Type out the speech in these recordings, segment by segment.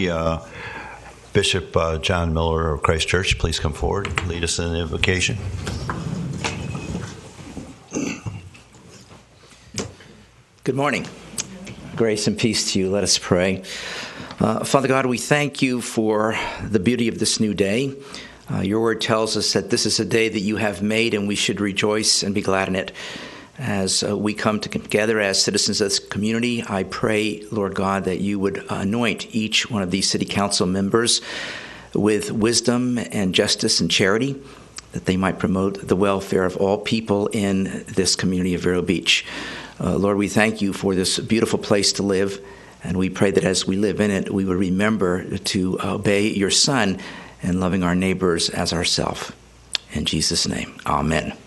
authority, Bishop John Miller of Christ Church, please come forward and lead us in the invocation. Good morning. Grace and peace to you. Let us pray. Father God, we thank you for the beauty of this new day. Your word tells us that this is a day that you have made, and we should rejoice and be glad in it. As we come together as citizens of this community, I pray, Lord God, that you would anoint each one of these city council members with wisdom and justice and charity, that they might promote the welfare of all people in this community of Vero Beach. Lord, we thank you for this beautiful place to live, and we pray that as we live in it, we would remember to obey your Son and loving our neighbors as ourselves. In Jesus' name, amen.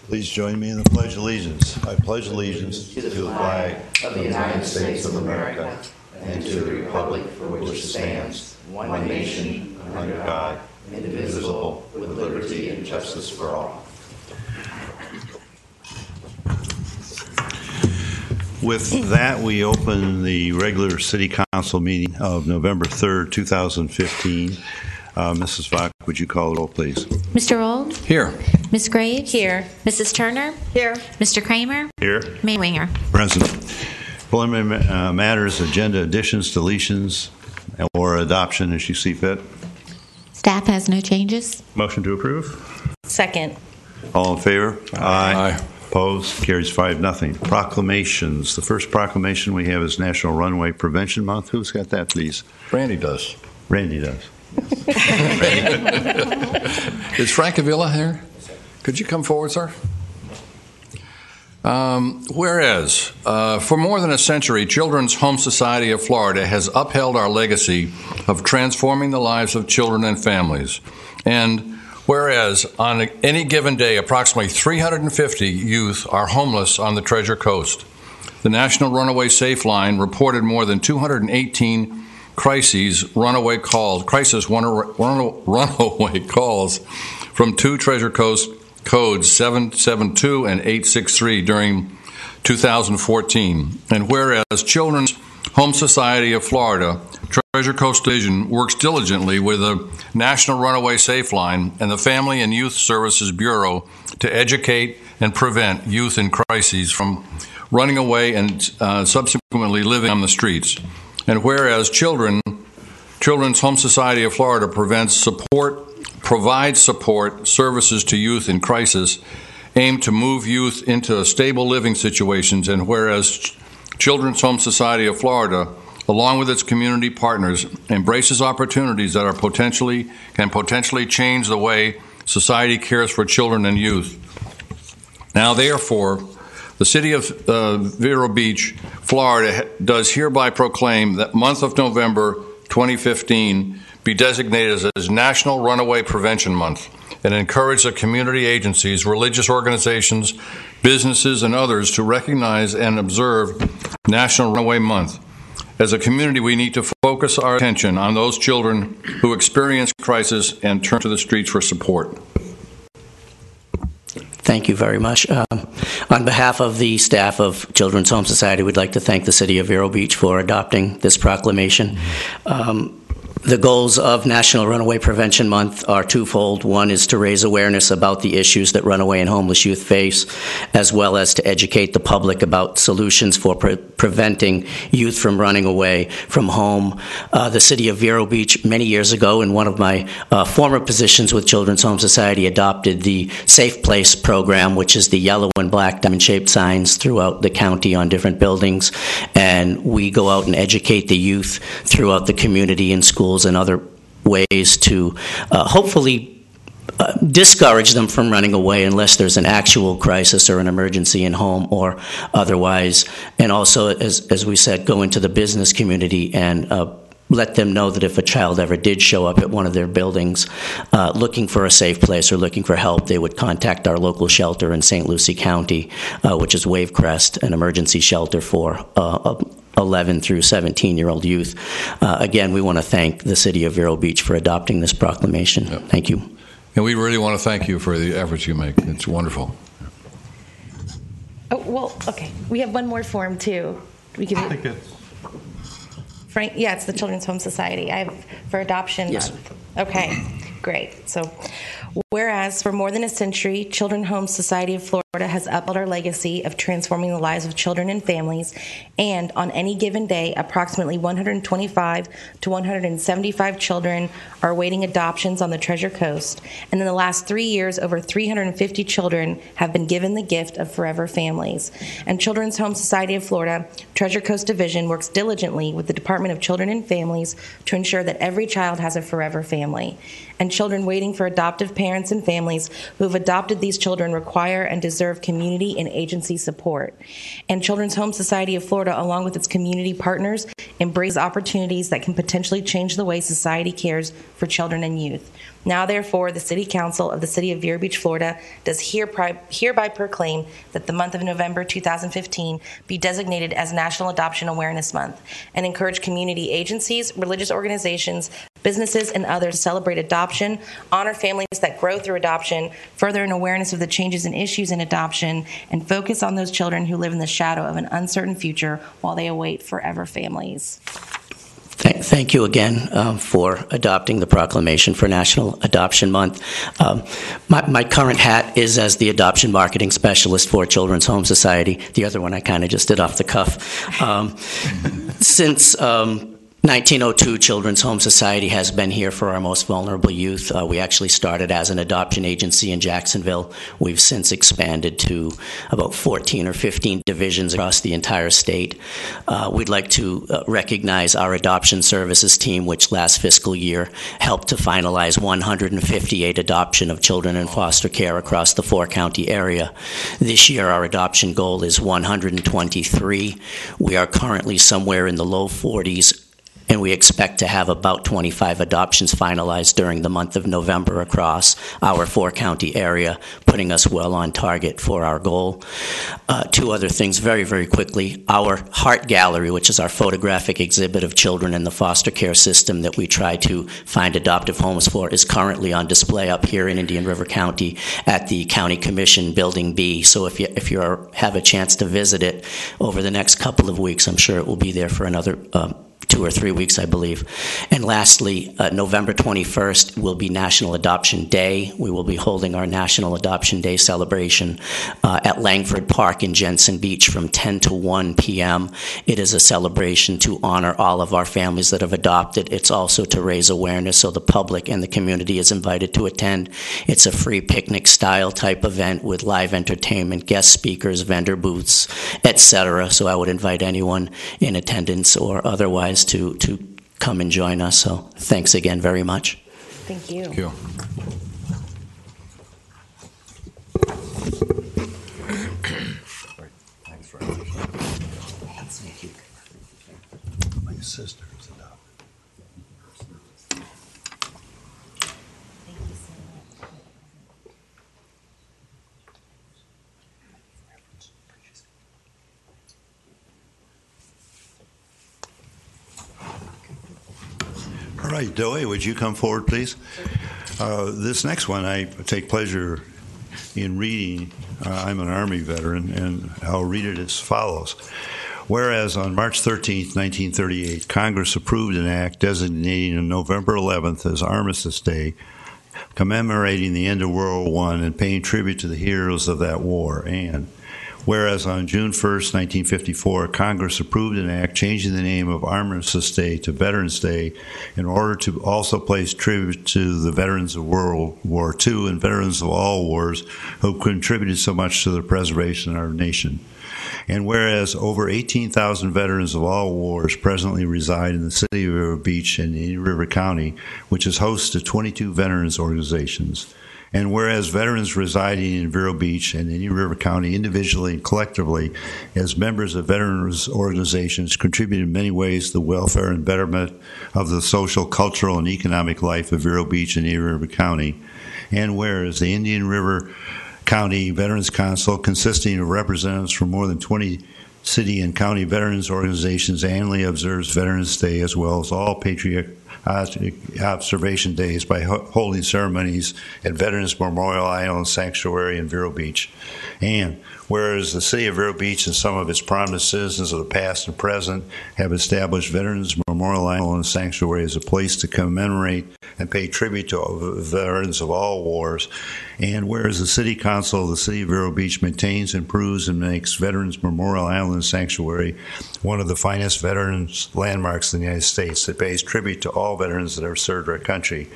Please join me in the Pledge of Allegiance. I pledge allegiance to the flag of the United States of America and to the republic for which it stands, one nation, under God, indivisible, with liberty and justice for all. With that, we open the regular City Council meeting of November 3rd, 2015. Mrs. Vach, would you call the roll, please? Mr. Old? Here. Ms. Graves? Here. Mrs. Turner? Here. Mr. Kramer? Here. Mayor Winger? Present. Preliminary matters, agenda additions, deletions, or adoption as you see fit. Staff has no changes. Motion to approve. Second. All in favor? Aye. Opposed? Carries 5-0. Proclamations. The first proclamation we have is National Runaway Prevention Month. Who's got that, please? Randy does. Randy does. Is Frank Avila here? Could you come forward, sir? Whereas, for more than a century, Children's Home Society of Florida has upheld our legacy of transforming the lives of children and families. And whereas, on any given day, approximately 350 youth are homeless on the Treasure Coast. The National Runaway Safe Line reported more than 218 runaway calls from two Treasure Coast codes 772 and 863 during 2014. And whereas Children's Home Society of Florida Treasure Coast Division works diligently with the National Runaway Safe Line and the Family and Youth Services Bureau to educate and prevent youth in crises from running away and subsequently living on the streets. And whereas Children's Home Society of Florida provides support services to youth in crisis aimed to move youth into stable living situations, and whereas Children's Home Society of Florida, along with its community partners, embraces opportunities that can potentially change the way society cares for children and youth. Now, therefore, the City of Vero Beach, Florida, does hereby proclaim that month of November 2015 be designated as National Runaway Prevention Month, and encourage the community agencies, religious organizations, businesses, and others to recognize and observe National Runaway Month. As a community, we need to focus our attention on those children who experience crisis and turn to the streets for support. Thank you very much. On behalf of the staff of Children's Home Society, we'd like to thank the City of Vero Beach for adopting this proclamation. The goals of National Runaway Prevention Month are twofold. One is to raise awareness about the issues that runaway and homeless youth face, as well as to educate the public about solutions for preventing youth from running away from home. The City of Vero Beach, many years ago, in one of my former positions with Children's Home Society, adopted the Safe Place program, which is the yellow and black diamond-shaped signs throughout the county on different buildings. And we go out and educate the youth throughout the community in schools and other ways to hopefully discourage them from running away unless there's an actual crisis or an emergency in home or otherwise. And also, as we said, go into the business community and let them know that if a child ever did show up at one of their buildings looking for a safe place or looking for help, they would contact our local shelter in St. Lucie County, which is Wavecrest, an emergency shelter for 11 through 17-year-old youth. Again, we want to thank the City of Vero Beach for adopting this proclamation. Yep. Thank you. And we really want to thank you for the efforts you make. It's wonderful. Oh, well, okay. We have one more form, too. We can Frank, yeah, it's the Children's Home Society. I have for Adoption Yes. Month. Okay, great. So, whereas for more than a century, Children's Home Society of Florida has upheld our legacy of transforming the lives of children and families, and on any given day, approximately 125 to 175 children are awaiting adoptions on the Treasure Coast. And in the last 3 years, over 350 children have been given the gift of forever families. And Children's Home Society of Florida, Treasure Coast Division, works diligently with the Department of Children and Families to ensure that every child has a forever family. And children waiting for adoptive parents and families who have adopted these children require and deserve community and agency support. And Children's Home Society of Florida, along with its community partners, embrace opportunities that can potentially change the way society cares for children and youth. Now, therefore, the City Council of the City of Vero Beach, Florida, does hereby proclaim that the month of November 2015 be designated as National Adoption Awareness Month, and encourage community agencies, religious organizations, businesses, and others to celebrate adoption, honor families that grow through adoption, further an awareness of the changes and issues in adoption, and focus on those children who live in the shadow of an uncertain future while they await forever families. Thank you again for adopting the proclamation for National Adoption Month. My current hat is as the Adoption Marketing Specialist for Children's Home Society. The other one I kind of just did off the cuff. Since 1902, Children's Home Society has been here for our most vulnerable youth. We actually started as an adoption agency in Jacksonville. We've since expanded to about 14 or 15 divisions across the entire state. We'd like to recognize our adoption services team, which last fiscal year helped to finalize 158 adoption of children in foster care across the four-county area. This year, our adoption goal is 123. We are currently somewhere in the low 40s, and we expect to have about 25 adoptions finalized during the month of November across our four-county area, putting us well on target for our goal. Two other things very, very quickly. Our Heart Gallery, which is our photographic exhibit of children in the foster care system that we try to find adoptive homes for, is currently on display up here in Indian River County at the County Commission Building B. So if you have a chance to visit it over the next couple of weeks, I'm sure it will be there for another 2 or 3 weeks, I believe. And lastly, November 21st will be National Adoption Day. We will be holding our National Adoption Day celebration at Langford Park in Jensen Beach from 10 to 1 p.m. It is a celebration to honor all of our families that have adopted. It's also to raise awareness, so the public and the community is invited to attend. It's a free picnic-style type event with live entertainment, guest speakers, vendor booths, etc. So I would invite anyone in attendance or otherwise to come and join us. So thanks again very much. Thank you. Thank you. Thanks very much. My sister is adopted. All right, Doe, would you come forward, please? This next one I take pleasure in reading. I'm an Army veteran, and I'll read it as follows. Whereas on March 13, 1938, Congress approved an act designating November 11th as Armistice Day, commemorating the end of World War I and paying tribute to the heroes of that war. And whereas on June 1st, 1954, Congress approved an act changing the name of Armistice Day to Veterans Day in order to also place tribute to the veterans of World War II and veterans of all wars who contributed so much to the preservation of our nation. And whereas over 18,000 veterans of all wars presently reside in the city of Vero Beach and Indian River County, which is host to 22 veterans organizations. And whereas veterans residing in Vero Beach and Indian River County individually and collectively as members of veterans organizations contribute in many ways to the welfare and betterment of the social, cultural, and economic life of Vero Beach and Indian River County. And whereas the Indian River County Veterans Council, consisting of representatives from more than 20 city and county veterans organizations, annually observes Veterans Day as well as all observation days by holding ceremonies at Veterans Memorial Island Sanctuary in Vero Beach. And whereas the city of Vero Beach and some of its prominent citizens of the past and present have established Veterans Memorial Island Sanctuary as a place to commemorate and pay tribute to veterans of all wars, and whereas the City Council of the City of Vero Beach maintains, improves, and makes Veterans Memorial Island Sanctuary one of the finest veterans landmarks in the United States that pays tribute to all veterans that have served our country.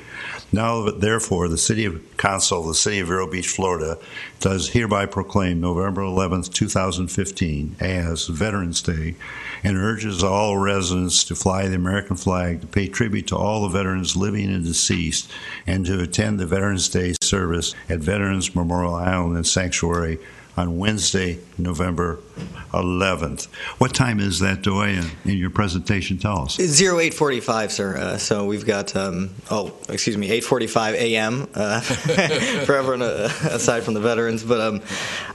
Now, therefore, the City Council of the City of Vero Beach, Florida, does hereby proclaim November 11th, 2015 as Veterans Day and urges all residents to fly the American flag, to pay tribute to all the veterans living and deceased, and to attend the Veterans Day service at Veterans Memorial Island and Sanctuary on Wednesday, November 11th. What time is that, Doy, in your presentation? Tell us. 08:45, sir. So we've got, 8:45 a.m. For everyone aside from the veterans. But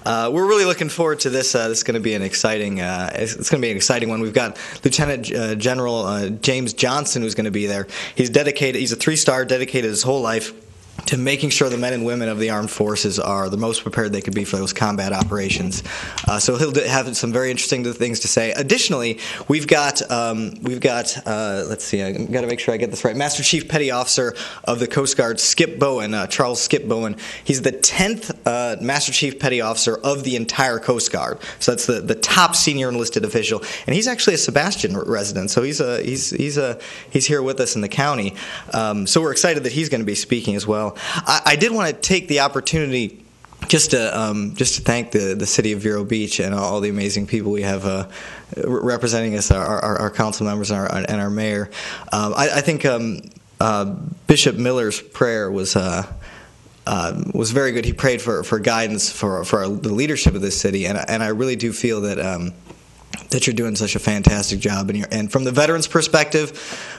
we're really looking forward to this. This is going to be an exciting. It's going to be an exciting one. We've got Lieutenant General James Johnson, who's going to be there. He's dedicated. He's a 3-star, dedicated his whole life to making sure the men and women of the armed forces are the most prepared they could be for those combat operations. So he'll have some very interesting things to say. Additionally, we've got let's see, I've got to make sure I get this right. Master Chief Petty Officer of the Coast Guard, Skip Bowen, Charles Skip Bowen. He's the 10th Master Chief Petty Officer of the entire Coast Guard. So that's the top senior enlisted official, and he's actually a Sebastian resident. So he's here with us in the county. So we're excited that he's going to be speaking as well. I did want to take the opportunity just to thank the city of Vero Beach and all the amazing people we have representing us, our council members and our mayor. I think Bishop Miller's prayer was very good. He prayed for guidance for the leadership of this city, and I really do feel that you're doing such a fantastic job. And from the veterans' perspective,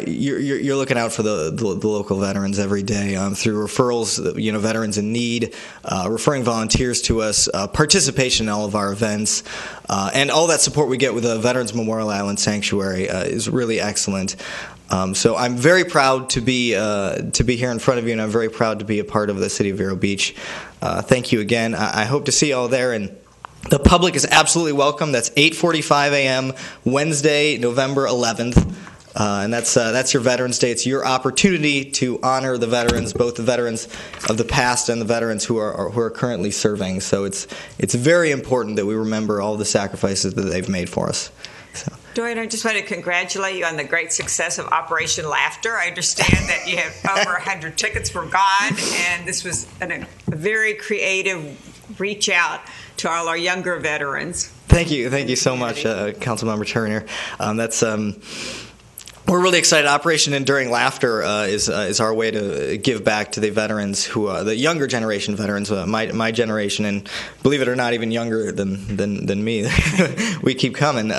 you're looking out for the local veterans every day through referrals, veterans in need, referring volunteers to us, participation in all of our events, and all that support we get with the Veterans Memorial Island Sanctuary is really excellent. So I'm very proud to be here in front of you, and I'm very proud to be a part of the city of Vero Beach. Thank you again. I hope to see you all there, and the public is absolutely welcome. That's 8:45 a.m. Wednesday, November 11th. And that's your Veterans Day. It's your opportunity to honor the veterans, both the veterans of the past and the veterans who are currently serving. So it's very important that we remember all the sacrifices that they've made for us. So. Dorian, I just want to congratulate you on the great success of Operation Laughter. I understand that you have over 100 tickets for God, and this was a very creative reach out to all our younger veterans. Thank you so much, Councilmember Turner. We're really excited. Operation Enduring Laughter is our way to give back to the veterans who the younger generation veterans, my generation, and believe it or not, even younger than me. We keep coming.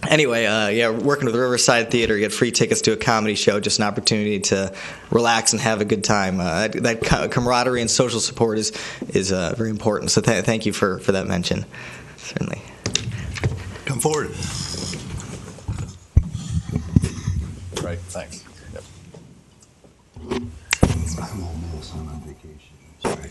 Anyway, working with Riverside Theater, you get free tickets to a comedy show, just an opportunity to relax and have a good time. That camaraderie and social support is very important. So thank you for that mention. Certainly. Come forward. Right, thanks. Yep. I'm on vacation. Sorry.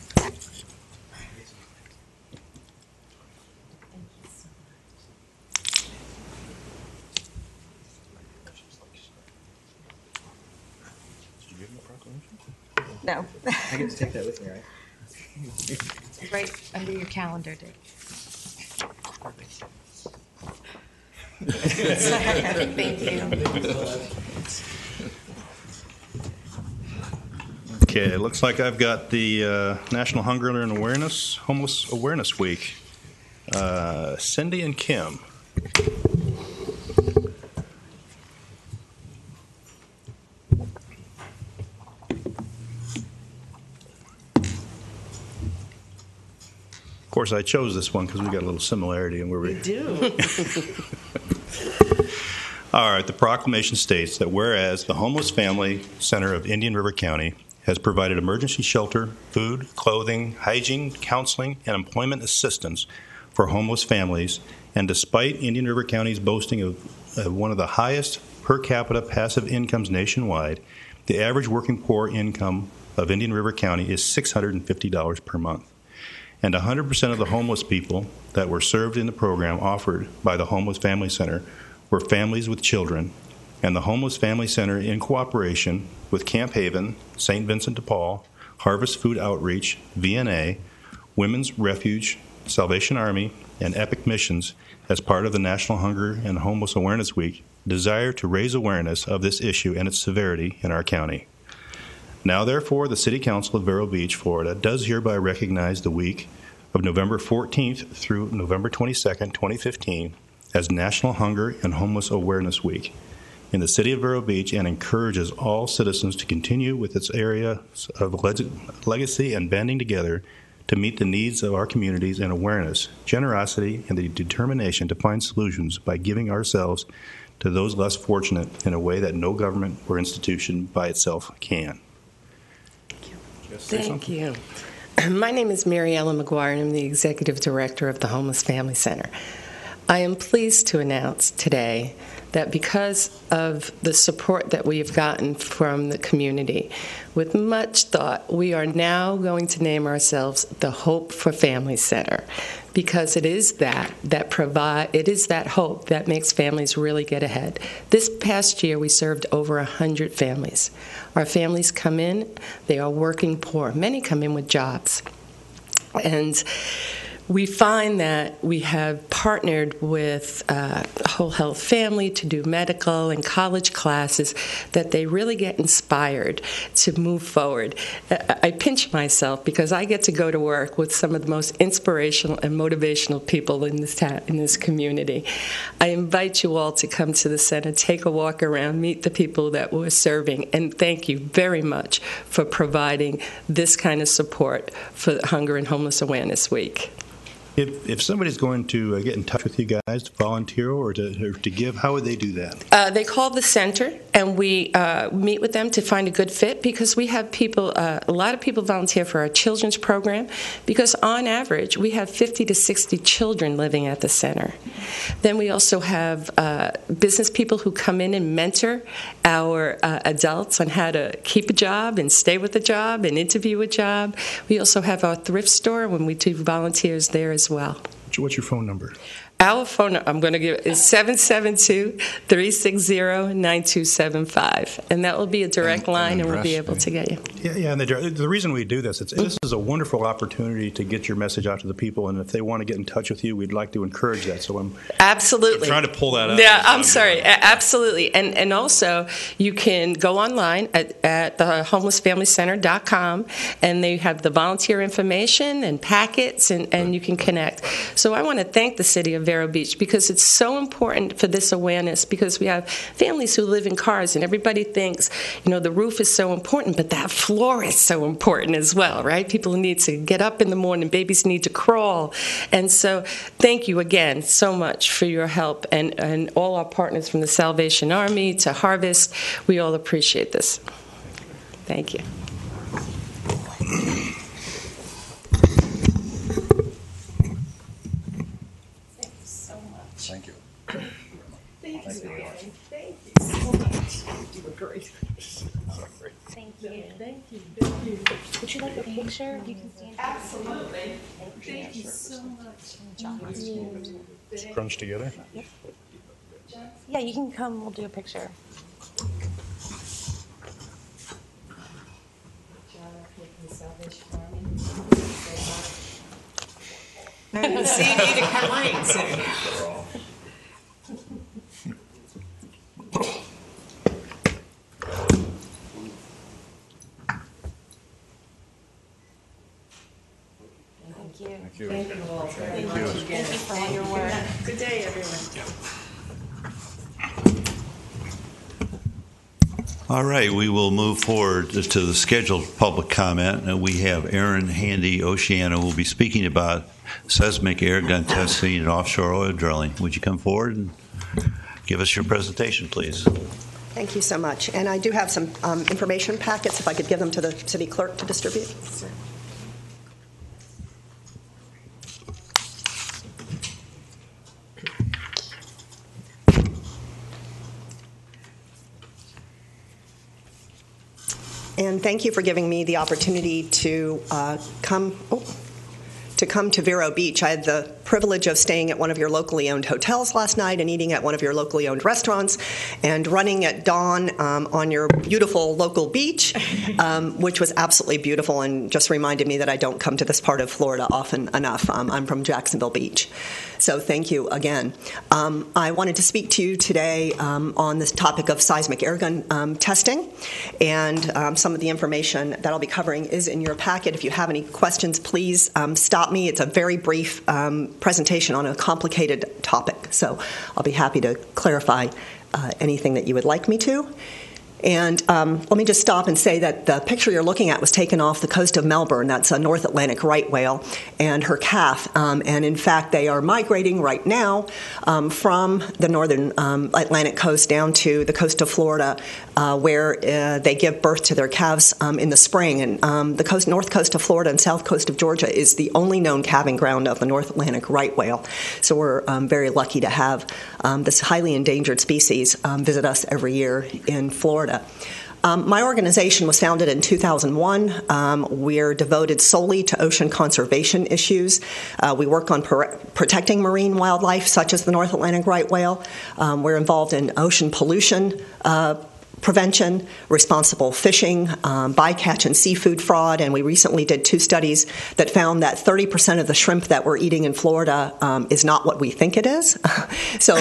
No. I get to take that with me, right? It's right under your calendar date. Thank you. Okay, it looks like I've got the National Hunger and Homeless Awareness Week. Cindy and Kim. Of course, I chose this one because we got a little similarity in where we do. All right, the proclamation states that whereas the Homeless Family Center of Indian River County has provided emergency shelter, food, clothing, hygiene, counseling, and employment assistance for homeless families, and despite Indian River County's boasting of one of the highest per capita passive incomes nationwide, the average working poor income of Indian River County is $650 per month. And 100% of the homeless people that were served in the program offered by the Homeless Family Center were families with children. And the Homeless Family Center, in cooperation with Camp Haven, St. Vincent de Paul, Harvest Food Outreach, VNA, Women's Refuge, Salvation Army, and Epic Missions, as part of the National Hunger and Homeless Awareness Week, desire to raise awareness of this issue and its severity in our county. Now, therefore, the City Council of Vero Beach, Florida, does hereby recognize the week of November 14th through November 22nd, 2015, as National Hunger and Homeless Awareness Week in the City of Vero Beach, and encourages all citizens to continue with its area of legacy and banding together to meet the needs of our communities in awareness, generosity, and the determination to find solutions by giving ourselves to those less fortunate in a way that no government or institution by itself can. Thank you. My name is Mary Ellen McGuire, and I'm the Executive Director of the Homeless Family Center. I am pleased to announce today that because of the support that we have gotten from the community, with much thought, we are now going to name ourselves the Hope for Family Center, because it is that hope that makes families really get ahead. This past year, we served over 100 families. Our families come in, they are working poor. Many come in with jobs. And we find that we have partnered with Whole Health Family to do medical and college classes, that they really get inspired to move forward. I pinch myself because I get to go to work with some of the most inspirational and motivational people in this community. I invite you all to come to the center, take a walk around, meet the people that we're serving, and thank you very much for providing this kind of support for Hunger and Homeless Awareness Week. If somebody's going to get in touch with you guys to volunteer or to give, how would they do that? They call the center, and we meet with them to find a good fit, because we have people, a lot of people volunteer for our children's program, because on average we have 50 to 60 children living at the center. Then we also have business people who come in and mentor our adults on how to keep a job and stay with a job and interview a job. We also have our thrift store when we do volunteers there as well. What's your phone number? Our phone I'm going to give is 772-360-9275, and that will be a direct line, and we'll be able to get you. Yeah, and the reason we do this, this is a wonderful opportunity to get your message out to the people, and if they want to get in touch with you, we'd like to encourage that. So I'm trying to pull that out. Yeah, I'm sorry. Absolutely. And also, you can go online at the homelessfamilycenter.com, and they have the volunteer information and packets, and you can connect. So I want to thank the City of Vero Beach, because it's so important for this awareness, because we have families who live in cars, and everybody thinks, the roof is so important, but that floor is so important as well, right? People need to get up in the morning, babies need to crawl. And so thank you again so much for your help, and all our partners from the Salvation Army to Harvest. We all appreciate this. Thank you. Thank you. Thank you. Thank you. Thank you. Would you like a picture? You can stand. Absolutely. Thank you so much. Crunch together? Yep. Yeah, you can come. We'll do a picture. See you need to come rain soon. Thank you. Thank you. Thank you all. Thank Thank you. you again. Thank you for all your work. Good day, everyone. All right, we will move forward to the scheduled public comment. And we have Aaron Handy Oceana who will be speaking about seismic air gun testing and offshore oil drilling. Would you come forward and give us your presentation, please? Thank you so much. And I do have some information packets, if I could give them to the city clerk to distribute. and thank you for giving me the opportunity to come to Vero Beach. I had the privilege of staying at one of your locally owned hotels last night and eating at one of your locally owned restaurants and running at dawn on your beautiful local beach, which was absolutely beautiful and just reminded me that I don't come to this part of Florida often enough. I'm from Jacksonville Beach. So thank you again. I wanted to speak to you today on this topic of seismic airgun testing, and some of the information that I'll be covering is in your packet. If you have any questions, please stop me. It's a very brief presentation on a complicated topic, so I'll be happy to clarify anything that you would like me to. And let me just stop and say that the picture you're looking at was taken off the coast of Melbourne. That's a North Atlantic right whale and her calf. And in fact, they are migrating right now from the northern Atlantic coast down to the coast of Florida, where they give birth to their calves in the spring. And the north coast of Florida and south coast of Georgia is the only known calving ground of the North Atlantic right whale. So we're very lucky to have this highly endangered species visit us every year in Florida. My organization was founded in 2001. We're devoted solely to ocean conservation issues. We work on protecting marine wildlife, such as the North Atlantic right whale. We're involved in ocean pollution prevention, responsible fishing, bycatch and seafood fraud, and we recently did 2 studies that found that 30% of the shrimp that we're eating in Florida is not what we think it is. So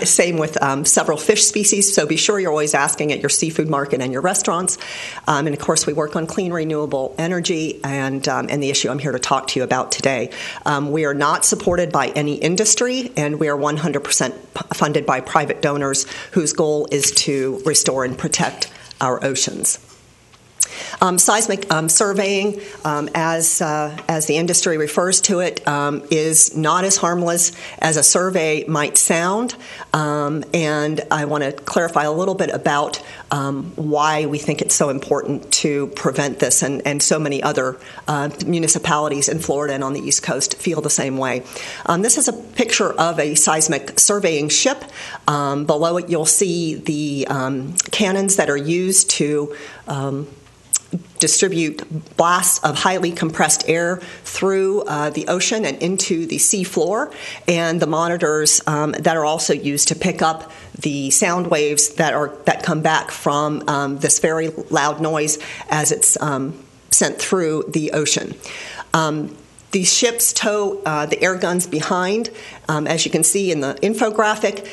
same with several fish species, so be sure you're always asking at your seafood market and your restaurants. And of course, we work on clean, renewable energy and the issue I'm here to talk to you about today. We are not supported by any industry, and we are 100% funded by private donors whose goal is to restore and protect our oceans. Seismic surveying, as the industry refers to it, is not as harmless as a survey might sound, and I want to clarify a little bit about why we think it's so important to prevent this, and so many other municipalities in Florida and on the East Coast feel the same way. This is a picture of a seismic surveying ship. Below it, you'll see the cannons that are used to distribute blasts of highly compressed air through the ocean and into the sea floor, and the monitors that are also used to pick up the sound waves that come back from this very loud noise as it's sent through the ocean. These ships tow the air guns behind. As you can see in the infographic,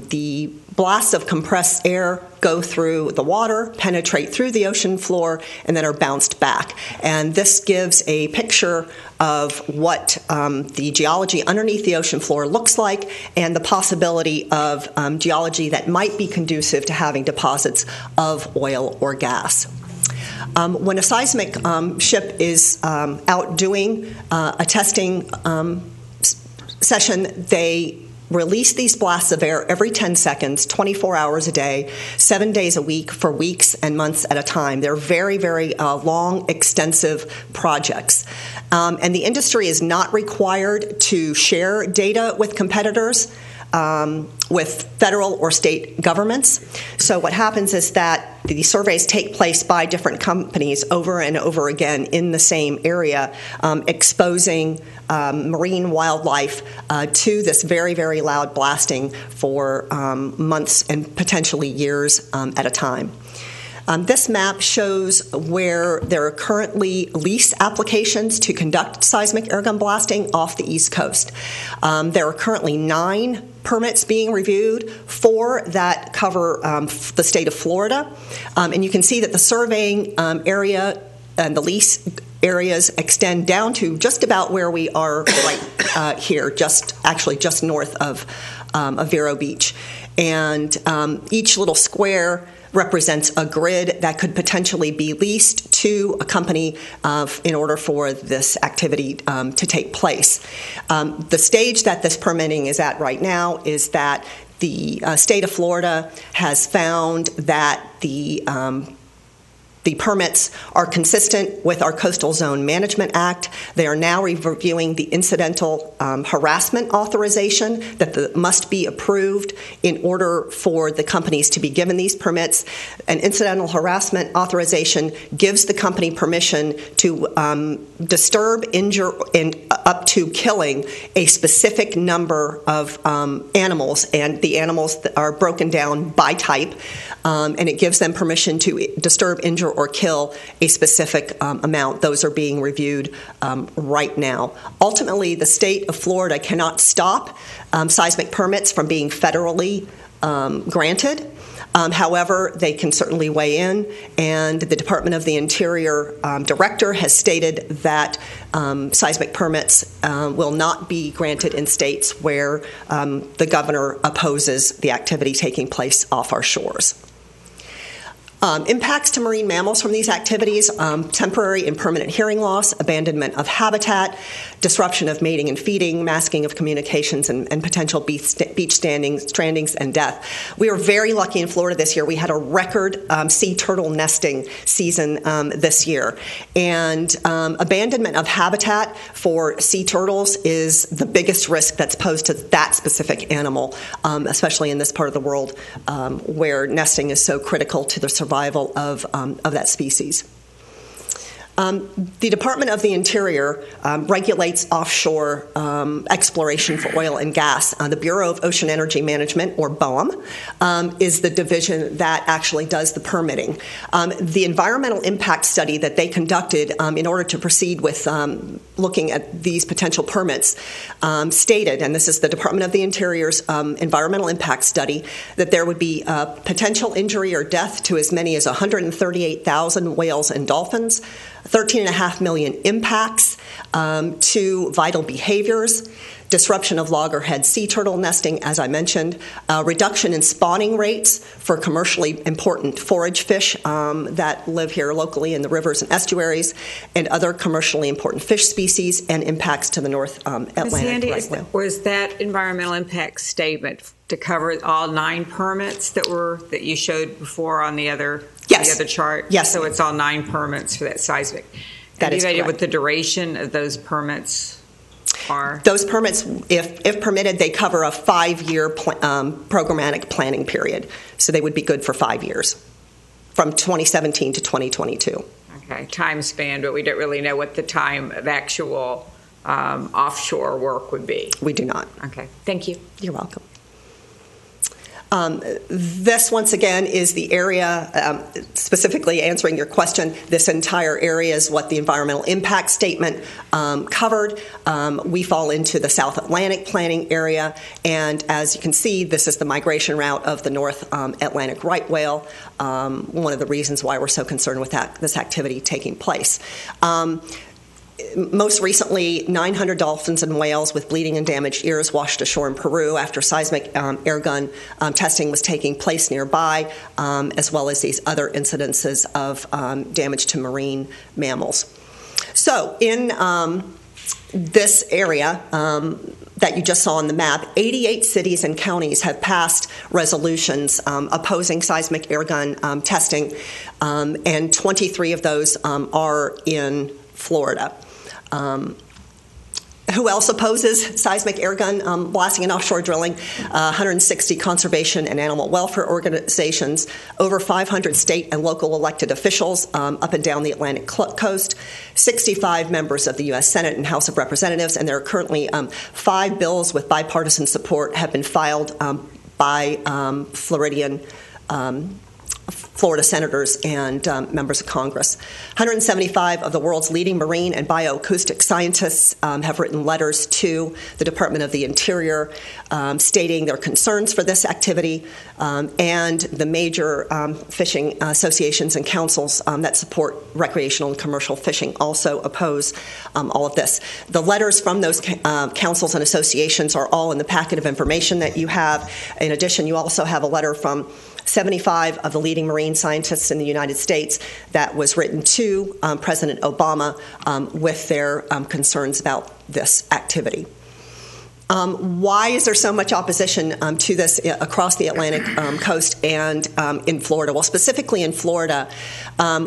the blasts of compressed air go through the water, penetrate through the ocean floor, and then are bounced back. And this gives a picture of what the geology underneath the ocean floor looks like, and the possibility of geology that might be conducive to having deposits of oil or gas. When a seismic ship is out doing a testing session, they release these blasts of air every 10 seconds, 24 hours a day, 7 days a week for weeks and months at a time. They're very, very long, extensive projects. And the industry is not required to share data with competitors, with federal or state governments. So what happens is that the surveys take place by different companies over and over again in the same area, exposing marine wildlife to this very, very loud blasting for months and potentially years at a time. This map shows where there are currently lease applications to conduct seismic airgun blasting off the East Coast. There are currently 9 permits being reviewed, 4 that cover the state of Florida. And you can see that the surveying area and the lease areas extend down to just about where we are right here, just north of Vero Beach. And each little square represents a grid that could potentially be leased to a company in order for this activity to take place. The stage that this permitting is at right now is that the state of Florida has found that the The permits are consistent with our Coastal Zone Management Act. They are now reviewing the incidental harassment authorization that must be approved in order for the companies to be given these permits. An incidental harassment authorization gives the company permission to disturb, injure, and up to killing a specific number of animals, and the animals are broken down by type, and it gives them permission to disturb, injure, or kill a specific amount. Those are being reviewed right now. Ultimately, the state of Florida cannot stop seismic permits from being federally granted. However, they can certainly weigh in, and the Department of the Interior director has stated that seismic permits will not be granted in states where the governor opposes the activity taking place off our shores. Impacts to marine mammals from these activities: temporary and permanent hearing loss, abandonment of habitat, disruption of mating and feeding, masking of communications, and potential beach strandings and death. We were very lucky in Florida this year. We had a record sea turtle nesting season this year. And abandonment of habitat for sea turtles is the biggest risk that's posed to that specific animal, especially in this part of the world where nesting is so critical to the survival of that species. The Department of the Interior regulates offshore exploration for oil and gas. The Bureau of Ocean Energy Management, or BOEM, is the division that actually does the permitting. The environmental impact study that they conducted in order to proceed with looking at these potential permits stated, and this is the Department of the Interior's environmental impact study, that there would be potential injury or death to as many as 138,000 whales and dolphins, 13.5 million impacts to vital behaviors, disruption of loggerhead sea turtle nesting, as I mentioned, reduction in spawning rates for commercially important forage fish that live here locally in the rivers and estuaries, and other commercially important fish species, and impacts to the North Atlantic Sandy, right whale. was that environmental impact statement to cover all 9 permits that you showed before on the other chart? Yes. So it's all 9 permits for that seismic. That is correct. correct. What the duration of those permits are? Those permits, if permitted, they cover a 5-year programmatic planning period. So they would be good for 5 years, from 2017 to 2022. Okay, time span, but we don't really know what the time of actual offshore work would be. We do not. Okay, thank you. You're welcome. This, once again, is the area, specifically answering your question. This entire area is what the environmental impact statement covered. We fall into the South Atlantic planning area, and as you can see, this is the migration route of the North Atlantic right whale, one of the reasons why we're so concerned with this activity taking place. Most recently, 900 dolphins and whales with bleeding and damaged ears washed ashore in Peru after seismic airgun testing was taking place nearby, as well as these other incidences of damage to marine mammals. So in this area that you just saw on the map, 88 cities and counties have passed resolutions opposing seismic airgun testing, and 23 of those are in Florida. Who else opposes seismic airgun blasting and offshore drilling? 160 conservation and animal welfare organizations, over 500 state and local elected officials up and down the Atlantic coast, 65 members of the U.S. Senate and House of Representatives, and there are currently 5 bills with bipartisan support have been filed by Florida senators and members of Congress. 175 of the world's leading marine and bioacoustic scientists have written letters to the Department of the Interior stating their concerns for this activity, and the major fishing associations and councils that support recreational and commercial fishing also oppose all of this. The letters from those councils and associations are all in the packet of information that you have. In addition, you also have a letter from 75 of the leading marine scientists in the United States that was written to President Obama with their concerns about this activity. Why is there so much opposition to this across the Atlantic coast and in Florida? Well, specifically in Florida,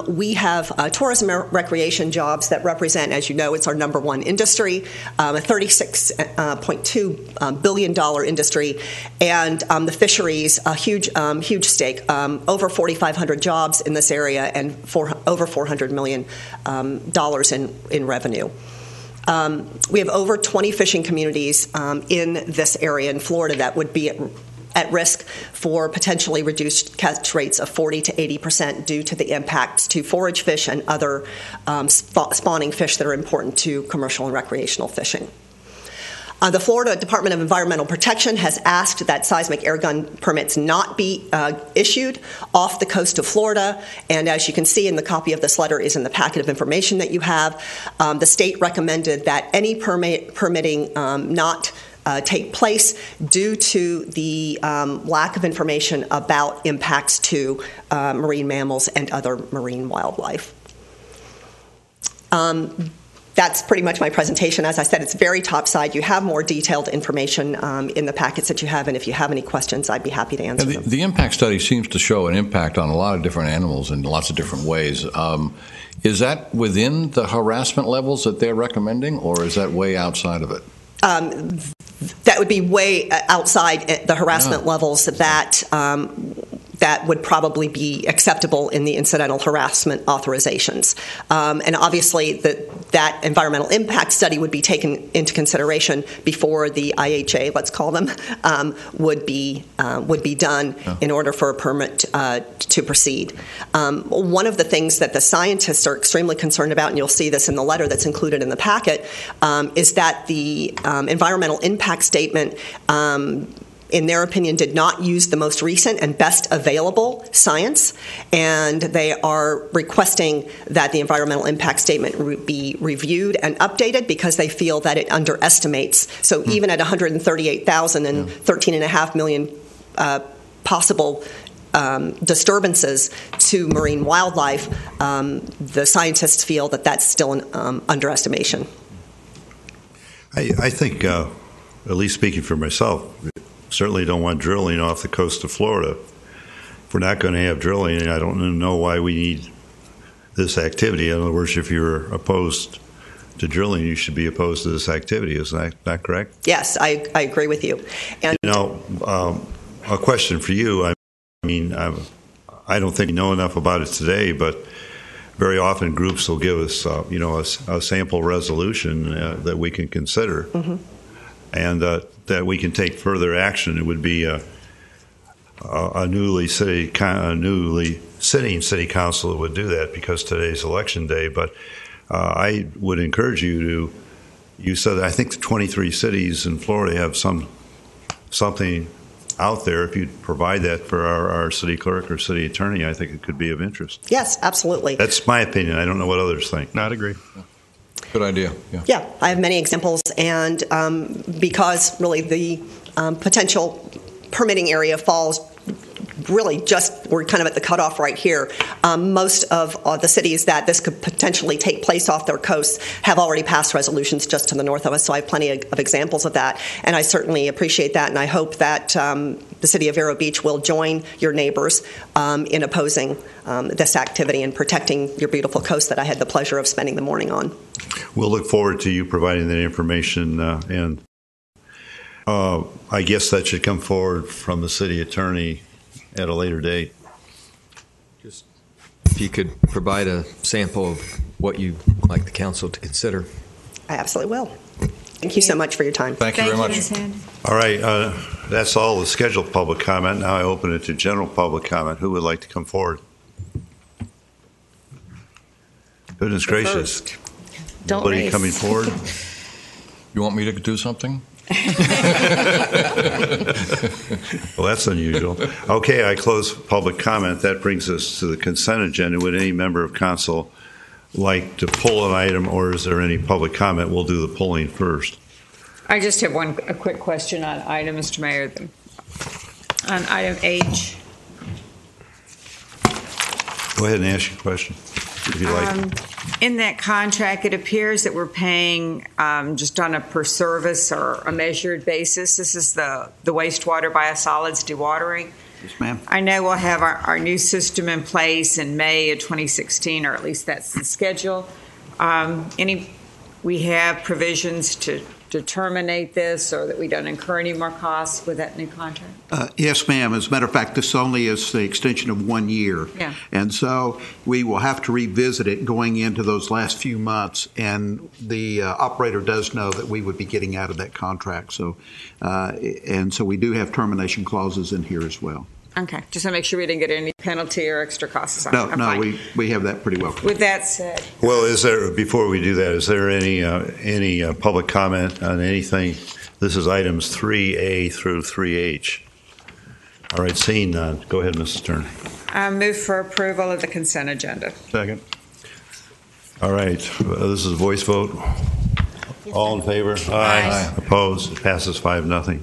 we have tourism and recreation jobs that represent, as you know, it's our number one industry, a $36.2 billion industry, and the fisheries, a huge stake, over 4,500 jobs in this area and over $400 million in revenue. We have over 20 fishing communities in this area in Florida that would be at risk for potentially reduced catch rates of 40 to 80% due to the impacts to forage fish and other spawning fish that are important to commercial and recreational fishing. The Florida Department of Environmental Protection has asked that seismic air gun permits not be issued off the coast of Florida, and as you can see, in the copy of this letter is in the packet of information that you have. The state recommended that any permitting not take place due to the lack of information about impacts to marine mammals and other marine wildlife. That's pretty much my presentation. As I said, it's very topside. You have more detailed information in the packets that you have, and if you have any questions, I'd be happy to answer them. The impact study seems to show an impact on a lot of different animals in lots of different ways. Is that within the harassment levels that they're recommending, or is that way outside of it? That would be way outside the harassment levels that would probably be acceptable in the incidental harassment authorizations. And obviously, that environmental impact study would be taken into consideration before the IHA, let's call them, would be done in order for a permit to proceed. One of the things that the scientists are extremely concerned about, and you'll see this in the letter that's included in the packet, is that the environmental impact statement in their opinion, did not use the most recent and best available science, and they are requesting that the environmental impact statement be reviewed and updated because they feel that it underestimates. So even at 138,000 and 13.5 million possible disturbances to marine wildlife, the scientists feel that that's still an underestimation. I think, at least speaking for myself, certainly don't want drilling off the coast of Florida. If we're not going to have drilling, I don't know why we need this activity. In other words, if you're opposed to drilling, you should be opposed to this activity. Is that correct? Yes, I agree with you. And a question for you. I mean, I don't think you know enough about it today, but very often groups will give us, a sample resolution that we can consider. Mm-hmm. And that we can take further action. It would be a newly sitting city council that would do that because today's election day. But I would encourage you to. You said I think the 23 cities in Florida have something out there. If you'd provide that for our city clerk or city attorney, I think it could be of interest. Yes, absolutely. That's my opinion. I don't know what others think. I'd agree. Good idea. Yeah, I have many examples, and because really the potential permitting area falls really we're kind of at the cutoff right here. Most of the cities that this could potentially take place off their coasts have already passed resolutions just to the north of us, so I have plenty of examples of that, and I certainly appreciate that, and I hope that the city of Vero Beach will join your neighbors in opposing this activity and protecting your beautiful coast that I had the pleasure of spending the morning on. We'll look forward to you providing that information, and I guess that should come forward from the city attorney at a later date. Just if you could provide a sample of what you'd like the council to consider. I absolutely will. Thank you so much for your time. Thank you very much. Ms. Hand. All right, that's all the scheduled public comment. Now I open it to general public comment. Who would like to come forward? Goodness gracious. Don't Nobody race. coming forward? You want me to do something? Well, that's unusual. Okay, I close public comment. That brings us to the consent agenda. Would any member of council like to pull an item, or is there any public comment? We'll do the pulling first. I just have a quick question on item, Mr. Mayor. On item H. Go ahead and ask your question. if you like. In that contract, it appears that we're paying just on a per service or a measured basis. This is the wastewater biosolids dewatering. Yes, ma'am. I know we'll have our new system in place in May of 2016, or at least that's the schedule. We have provisions to terminate this, or that we don't incur any more costs with that new contract? Yes, ma'am. As a matter of fact, this only is the extension of 1 year. Yeah. And so we will have to revisit it going into those last few months. And the operator does know that we would be getting out of that contract. So, and so we do have termination clauses in here as well. Okay, just to make sure we didn't get any penalty or extra costs. No, we have that pretty well. With that said, Well, before we do that, is there any public comment on anything? This is items 3A through 3H. All right, seeing none. Go ahead, Mrs. Turner. I move for approval of the consent agenda. Second. All right, this is a voice vote. All in favor? Aye. Opposed? It passes 5-0.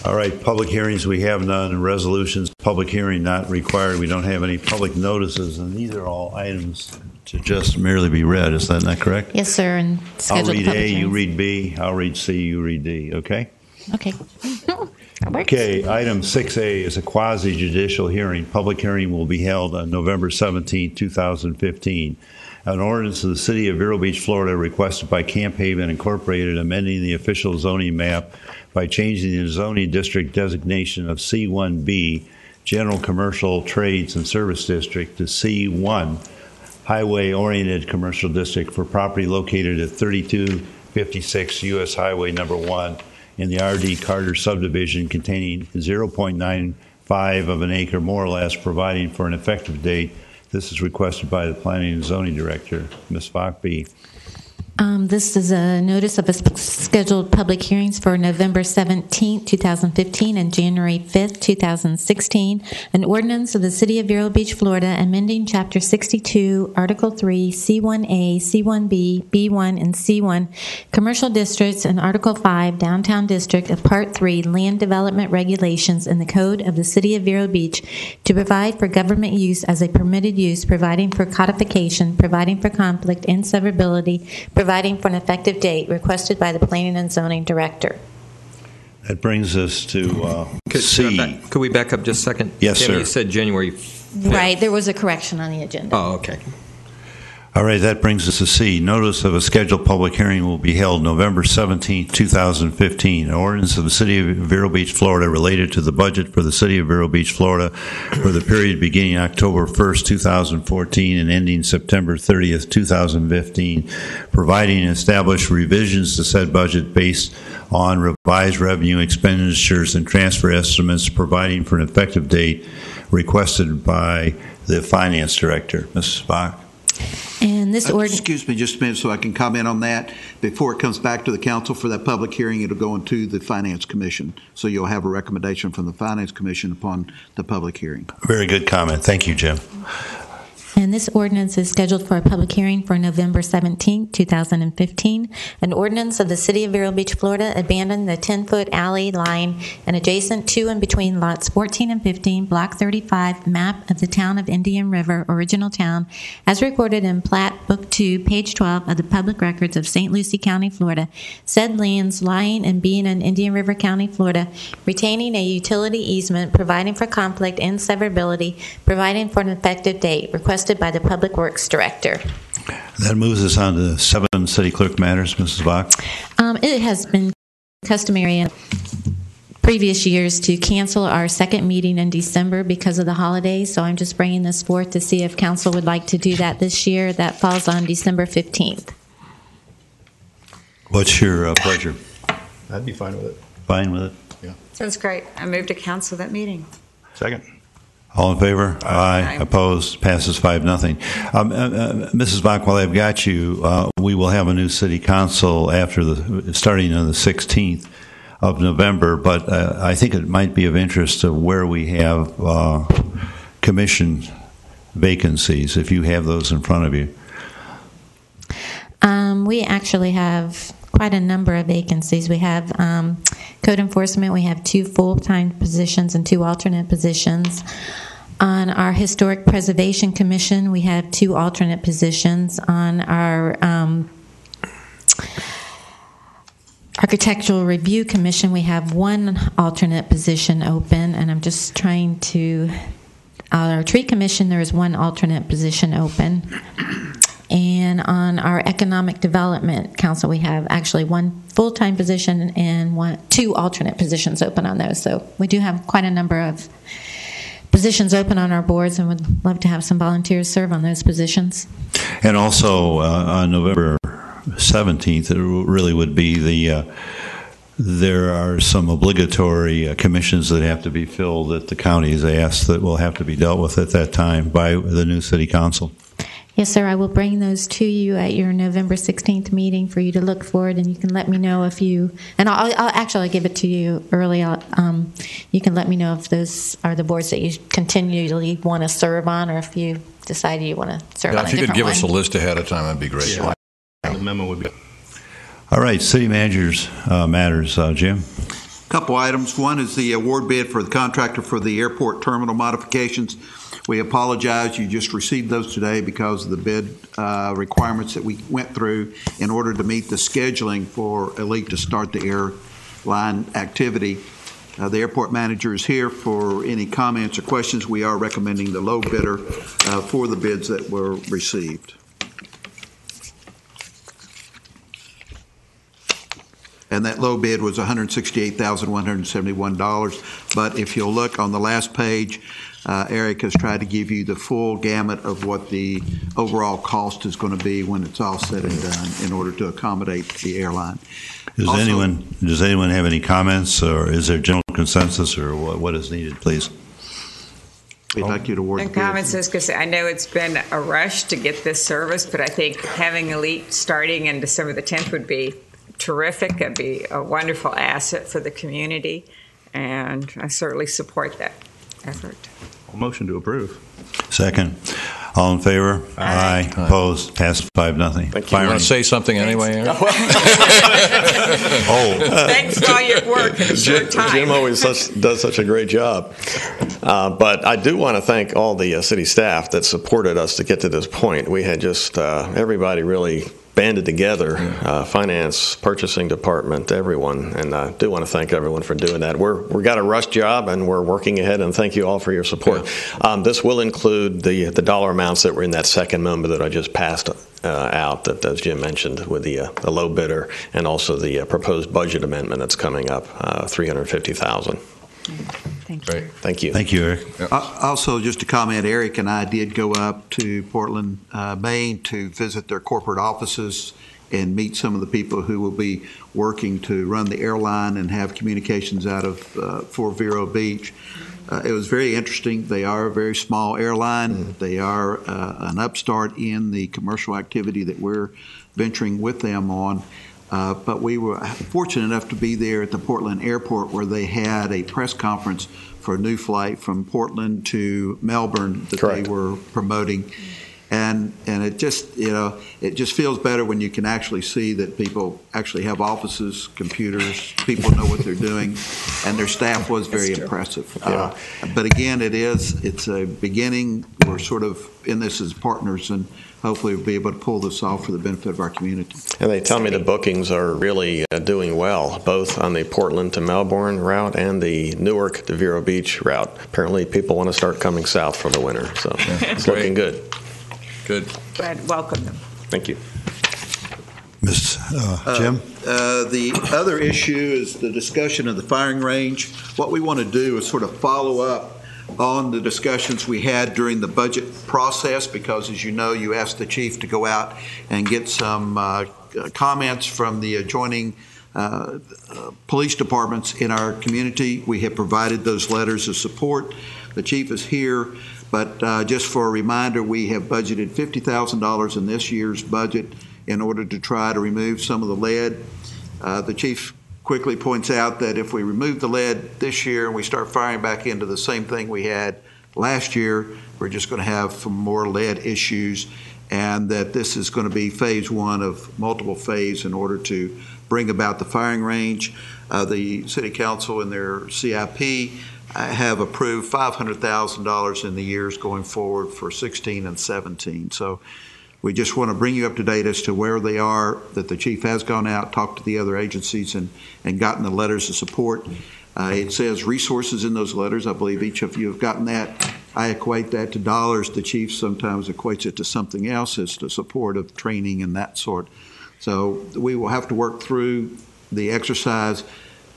All right, public hearings, we have none. Resolutions, public hearing not required. We don't have any public notices, and these are all items to just merely be read. Is that not correct? Yes, sir, and I'll scheduled read public A, you hearings. read B, I'll read C, you read D, okay? Okay. Okay, item 6A is a quasi-judicial hearing. Public hearing will be held on November 17, 2015. An ordinance of the City of Vero Beach, Florida, requested by Camp Haven Incorporated, amending the official zoning map by changing the zoning district designation of C1B, General Commercial Trades and Service District, to C1, Highway-Oriented Commercial District, for property located at 3256 U.S. Highway Number 1 in the R.D. Carter subdivision, containing 0.95 of an acre, more or less, providing for an effective date. This is requested by the Planning and Zoning Director, Ms. Fockby. This is a notice of a scheduled public hearings for November 17, 2015 and January 5, 2016. An ordinance of the City of Vero Beach, Florida, amending Chapter 62, Article 3, C1A, C1B, B1, and C1, Commercial Districts, and Article 5, Downtown District of Part 3, Land Development Regulations in the Code of the City of Vero Beach to provide for government use as a permitted use, providing for codification, providing for conflict and severability, providing for an effective date, requested by the Planning and Zoning Director. That brings us to C. Could we back up just a second? Yes, Tammy, sir. You said January 5th. Right, there was a correction on the agenda. Oh, okay. All right, that brings us to C. Notice of a scheduled public hearing will be held November 17, 2015. An ordinance of the City of Vero Beach, Florida, related to the budget for the City of Vero Beach, Florida, for the period beginning October 1st, 2014, and ending September 30th, 2015, providing and establish revisions to said budget based on revised revenue, expenditures, and transfer estimates, providing for an effective date, requested by the Finance Director. Mrs. Bach. And this ordinance... Excuse me just a minute so I can comment on that. Before it comes back to the council for that public hearing, it'll go into the Finance Commission. So you'll have a recommendation from the Finance Commission upon the public hearing. Very good comment. Thank you, Jim. And this ordinance is scheduled for a public hearing for November 17, 2015. An ordinance of the City of Vero Beach, Florida, abandoning the 10-foot alley line and adjacent to and between lots 14 and 15, Block 35, map of the town of Indian River, original town, as recorded in Plat Book 2, page 12 of the Public Records of St. Lucie County, Florida. Said lands lying and being in Indian River County, Florida, retaining a utility easement, providing for conflict and severability, providing for an effective date, requested by the Public Works Director. That moves us on to 7 city clerk matters, Mrs. Bach. It has been customary in previous years to cancel our second meeting in December because of the holidays, so I'm just bringing this forth to see if council would like to do that this year. That falls on December 15th. What's your pleasure? I'd be fine with it. Fine with it? Yeah. Sounds great. I move to cancel that meeting. Second. All in favor? Aye. Opposed? Passes 5-0. Mrs. Bach, while I've got you, we will have a new city council starting on the 16th of November, but I think it might be of interest to where we have commission vacancies, if you have those in front of you. We actually have quite a number of vacancies. We have code enforcement. We have 2 full-time positions and 2 alternate positions. On our Historic Preservation Commission, we have 2 alternate positions. On our Architectural Review Commission, we have 1 alternate position open, and I'm just trying to... our Tree Commission, there is 1 alternate position open. And on our Economic Development Council, we have actually 1 full-time position and 2 alternate positions open on those. So we do have quite a number of positions open on our boards, and would love to have some volunteers serve on those positions. And also on November 17th, it really would be there are some obligatory commissions that have to be filled that the county has asked that will have to be dealt with at that time by the new city council. Yes, sir. I will bring those to you at your November 16th meeting for you to look forward, and you can let me know if you, and I'll actually give it to you early. You can let me know if those are the boards that you continually want to serve on, or if you decide you want to serve on a different one. If you could give us a list ahead of time, that'd be great. Yeah. The memo would be... All right, city managers matters. Jim? A couple items. One is the award bid for the contractor for the airport terminal modifications. We apologize. You just received those today because of the bid requirements that we went through in order to meet the scheduling for Elite to start the airline activity. The airport manager is here for any comments or questions. We are recommending the low bidder for the bids that were received. And that low bid was $168,171. But if you'll look on the last page, Eric has tried to give you the full gamut of what the overall cost is going to be when it's all said and done in order to accommodate the airline. Does anyone have any comments, or is there general consensus, or what is needed, please? We'd like you to award the bid. Comments, because I know it's been a rush to get this service, but I think having Elite starting in December the 10th would be terrific. It'd be a wonderful asset for the community, and I certainly support that effort. Motion to approve. Second. All in favor? Aye. Opposed? Passed 5-0. Thank you. You want to say something anyway, Aaron? Thanks for all your work in a short time. Jim always does such a great job. But I do want to thank all the city staff that supported us to get to this point. We had just everybody really banded together, finance, purchasing department, everyone, and I do want to thank everyone for doing that. We've got a rush job, and we're working ahead, and thank you all for your support. Yeah. This will include the dollar amounts that were in that second number that I just passed out, that, as Jim mentioned, with the low bidder, and also the proposed budget amendment that's coming up, $350,000. Thank you. Great. Thank you. Thank you, Eric. Also, just to comment, Eric and I did go up to Portland, Maine to visit their corporate offices and meet some of the people who will be working to run the airline and have communications out of for Vero Beach. It was very interesting. They are a very small airline. They are an upstart in the commercial activity that we're venturing with them on. But we were fortunate enough to be there at the Portland airport where they had a press conference for a new flight from Portland to Melbourne that Correct. They were promoting. And it just, it just feels better when you can actually see that people actually have offices, computers, people know what they're doing, and their staff was very impressive. Yeah. But again, it's a beginning. We're sort of in this as partners, and hopefully we'll be able to pull this off for the benefit of our community. And they tell me the bookings are really doing well, both on the Portland to Melbourne route and the Newark to Vero Beach route. Apparently people want to start coming south for the winter, so it's looking good. Good. Glad welcome them. Thank you. Jim? The other issue is the discussion of the firing range. What we want to do is sort of follow up on the discussions we had during the budget process, because, as you know, you asked the chief to go out and get some comments from the adjoining police departments in our community. We have provided those letters of support. The chief is here, but just for a reminder, we have budgeted $50,000 in this year's budget in order to try to remove some of the lead. The chief quickly points out that if we remove the lead this year and we start firing back into the same thing we had last year, we're just going to have some more lead issues, and that this is going to be phase one of multiple phases in order to bring about the firing range. The city council in their CIP have approved $500,000 in the years going forward for 16 and 17. So we just want to bring you up to date as to where they are, that the chief has gone out, talked to the other agencies, and gotten the letters of support. It says resources in those letters. I believe each of you have gotten that. I equate that to dollars. The chief sometimes equates it to something else as to support of training and that sort. So we will have to work through the exercise,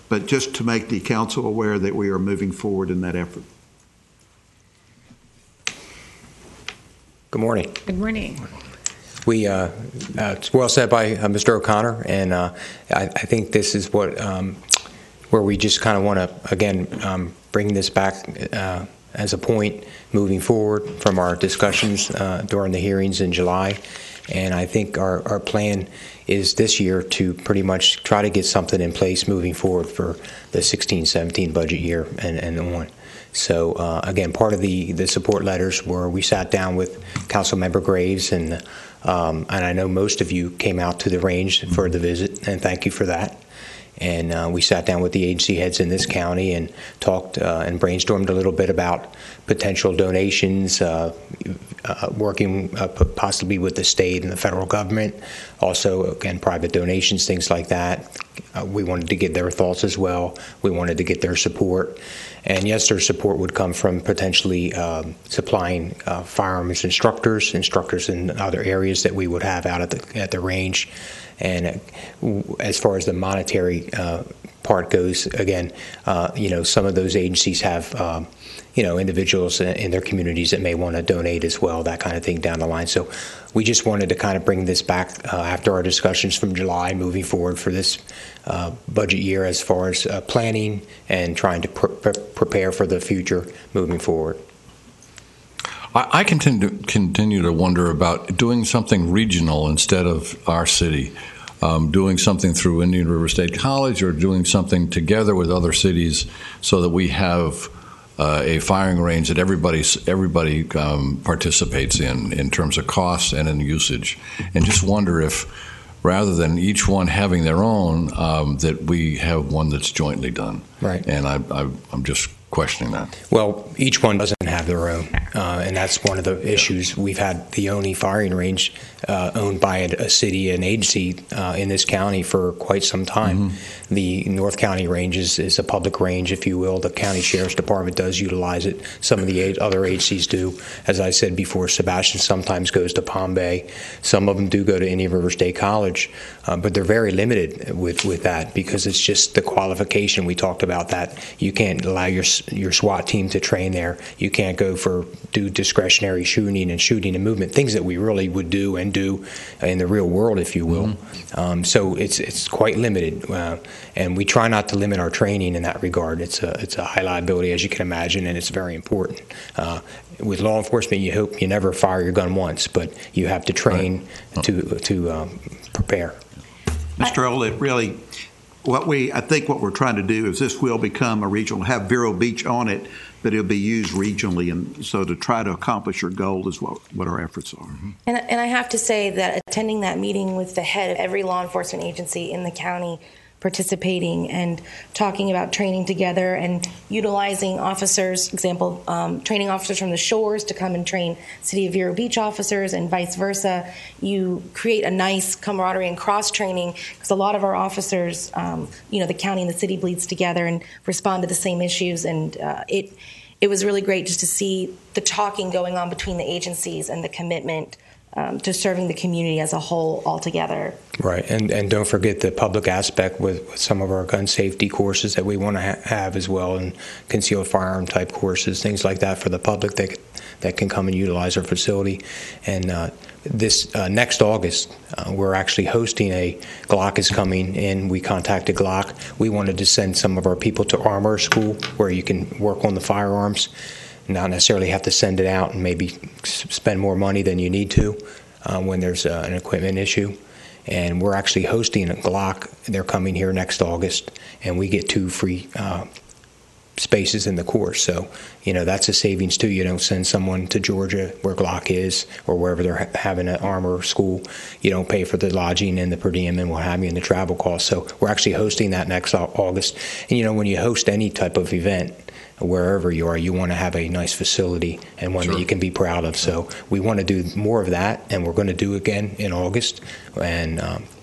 but just to make the council aware that we are moving forward in that effort. Good morning. Good morning. It's well said by Mr. O'Connor, and I think this is what where we just kind of want to, again, bring this back as a point moving forward from our discussions during the hearings in July. And I think our plan is this year to pretty much try to get something in place moving forward for the 16-17 budget year and on. So again, part of the support letters where we sat down with Councilmember Graves, and I know most of you came out to the range for the visit, and thank you for that. And we sat down with the agency heads in this county and talked and brainstormed a little bit about potential donations, working possibly with the state and the federal government. Also, again, private donations, things like that. We wanted to get their thoughts as well. We wanted to get their support. And yes, their support would come from potentially supplying firearms instructors in other areas that we would have out at the range. And as far as the monetary part goes, again, some of those agencies have, individuals in their communities that may want to donate as well, that kind of thing down the line. So we just wanted to kind of bring this back after our discussions from July, moving forward for this budget year as far as planning and trying to prepare for the future moving forward. I continue to wonder about doing something regional instead of our city, doing something through Indian River State College or doing something together with other cities so that we have a firing range that everybody participates in terms of costs and in usage. And just wonder if, rather than each one having their own, that we have one that's jointly done. Right. And I'm just questioning that. Well, each one doesn't have their own, and that's one of the issues. We've had the only firing range owned by a city, an agency in this county for quite some time. Mm-hmm. The North County range is a public range, if you will. The county sheriff's department does utilize it. Some of the other agencies do. As I said before, Sebastian sometimes goes to Palm Bay. Some of them do go to Indian River State College, but they're very limited with that because it's just the qualification. We talked about that. You can't allow your SWAT team to train there. You can't do discretionary shooting and movement, things that we really would do and do in the real world, if you will. Mm-hmm. So it's quite limited, and we try not to limit our training in that regard. It's a high liability, as you can imagine, and it's very important. With law enforcement, you hope you never fire your gun once, but you have to train to prepare. Mr. Earl, it really. I think what we're trying to do is this will become a regional, have Vero Beach on it, but it'll be used regionally, and so to try to accomplish your goal is what our efforts are. And I have to say that attending that meeting with the head of every law enforcement agency in the county participating and talking about training together and utilizing officers, example, training officers from the shores to come and train City of Vero Beach officers and vice versa. You create a nice camaraderie and cross-training because a lot of our officers, the county and the city bleeds together and respond to the same issues, and it was really great just to see the talking going on between the agencies and the commitment to serving the community as a whole altogether. Right, and don't forget the public aspect with some of our gun safety courses that we want to have as well, and concealed firearm type courses, things like that for the public that can come and utilize our facility. And this next August, we're actually hosting Glock is coming in. We contacted Glock. We wanted to send some of our people to Armor School where you can work on the firearms, not necessarily have to send it out and maybe spend more money than you need to when there's an equipment issue. And we're actually hosting a Glock. They're coming here next August, and we get 2 free spaces in the course. So, that's a savings too. You don't send someone to Georgia where Glock is or wherever they're having an armor school. You don't pay for the lodging and the per diem and what have you and the travel costs. So we're actually hosting that next August. And, when you host any type of event, wherever you are, you want to have a nice facility and one that you can be proud of. So we want to do more of that, and we're going to do again in August. And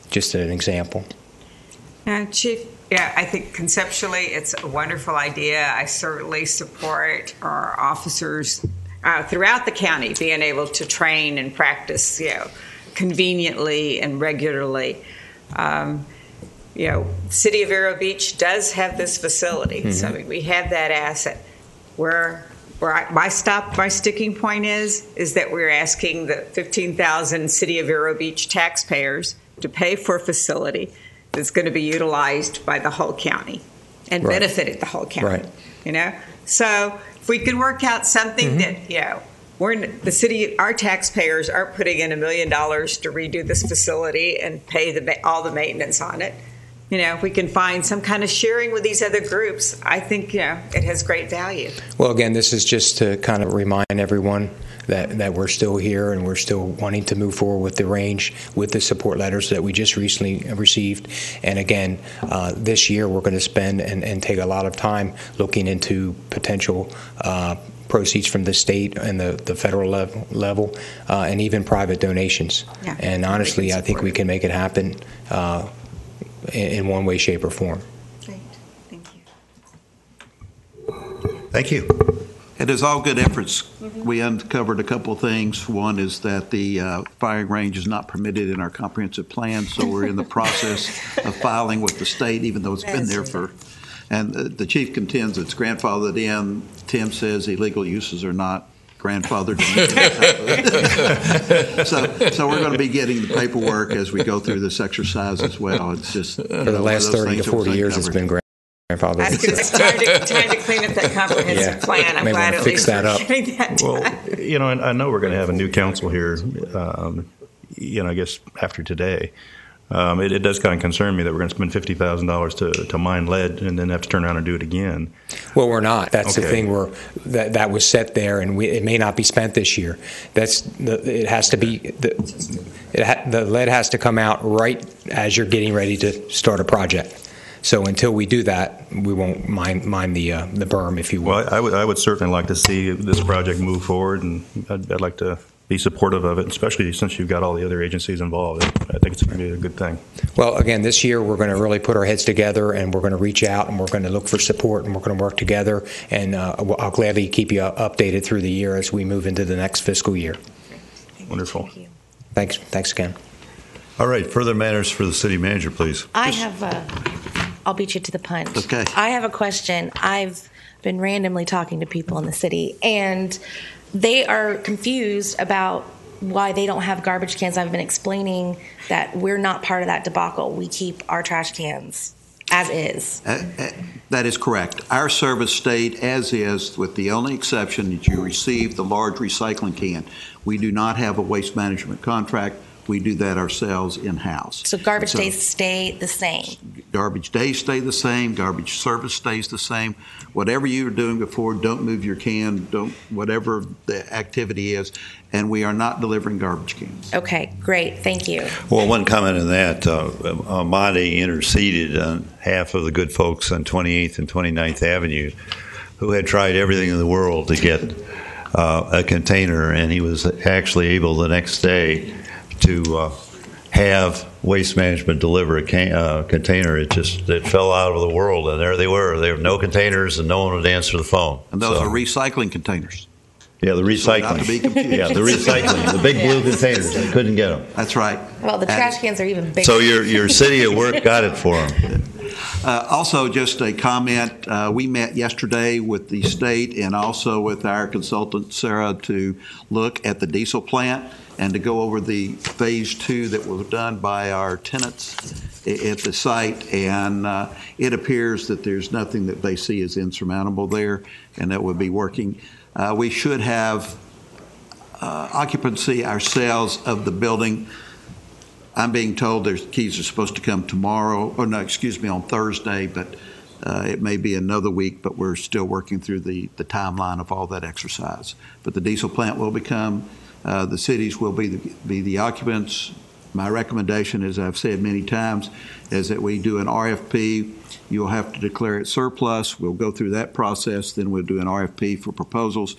just an example. Chief, yeah, I think conceptually it's a wonderful idea. I certainly support our officers throughout the county being able to train and practice, conveniently and regularly. City of Vero Beach does have this facility, so we have that asset. My sticking point is that we're asking the 15,000 City of Vero Beach taxpayers to pay for a facility that's going to be utilized by the whole county and benefited the whole county. Right. So if we could work out something that we're in the city, our taxpayers aren't putting in $1 million to redo this facility and pay all the maintenance on it. If we can find some kind of sharing with these other groups, I think it has great value. Well, again, this is just to kind of remind everyone that we're still here and we're still wanting to move forward with the range, with the support letters that we just recently received. And again, this year we're going to spend and take a lot of time looking into potential proceeds from the state and the federal level and even private donations. Yeah. And honestly, I think we can make it happen in one way, shape, or form. Great. Thank you. Thank you. It is all good efforts. We uncovered a couple of things. One is that the firing range is not permitted in our comprehensive plan, so we're in the process of filing with the state, even though it's been there for. And the chief contends it's grandfathered in. Tim says illegal uses are not grandfathered in. So we're going to be getting the paperwork as we go through this exercise as well. It's just for the last 30 to 40 years, it's been grandfathered. It's time to clean up that comprehensive plan. I'm glad at least that up. That well, and I know we're going to have a new council here. I guess after today. It does kind of concern me that we're going to spend $50,000 to mine lead and then have to turn around and do it again. Well, we're not. That's the thing. That was set there, and it may not be spent this year. It has to be the lead has to come out right as you're getting ready to start a project. So until we do that, we won't mine the berm, if you will. Well, I would certainly like to see this project move forward, and I'd like to be supportive of it, especially since you've got all the other agencies involved. I think it's going to be a good thing. Well, again, this year we're going to really put our heads together, and we're going to reach out, and we're going to look for support, and we're going to work together. And I'll gladly keep you updated through the year as we move into the next fiscal year. Wonderful. Thanks again. All right, further matters for the city manager, please. I have I'll beat you to the punch. Okay. I have a question. I've been randomly talking to people in the city, and they are confused about why they don't have garbage cans. I've been explaining that we're not part of that debacle. We keep our trash cans as is. That is correct. Our service stayed as is, with the only exception that you receive the large recycling can. We do not have a waste management contract. We do that ourselves in-house. So garbage days stay the same? Garbage days stay the same. Garbage service stays the same. Whatever you were doing before, don't move your can, whatever the activity is, and we are not delivering garbage cans. Okay, great. Thank you. Well, one comment on that, Monty interceded on half of the good folks on 28th and 29th Avenue who had tried everything in the world to get a container, and he was actually able the next day to have Waste Management deliver a container. It fell out of the world, and there they were. There were no containers, and no one would answer the phone. And those are recycling containers. Yeah, the recycling. Not to be confused. Yeah, the recycling, the big blue containers. They couldn't get them. That's right. Well, the trash cans are even bigger. So your city at work got it for them. Also, just a comment, we met yesterday with the state and also with our consultant, Sarah, to look at the diesel plant and to go over the phase 2 that was done by our tenants at the site. And it appears that there's nothing that they see as insurmountable there, and that would be working. We should have occupancy ourselves of the building. I'm being told their keys are supposed to come tomorrow, on Thursday, but it may be another week, but we're still working through the timeline of all that exercise. But the diesel plant will become, the cities will be the occupants, My recommendation, as I've said many times, is that we do an RFP. You'll have to declare it surplus. We'll go through that process. Then we'll do an RFP for proposals.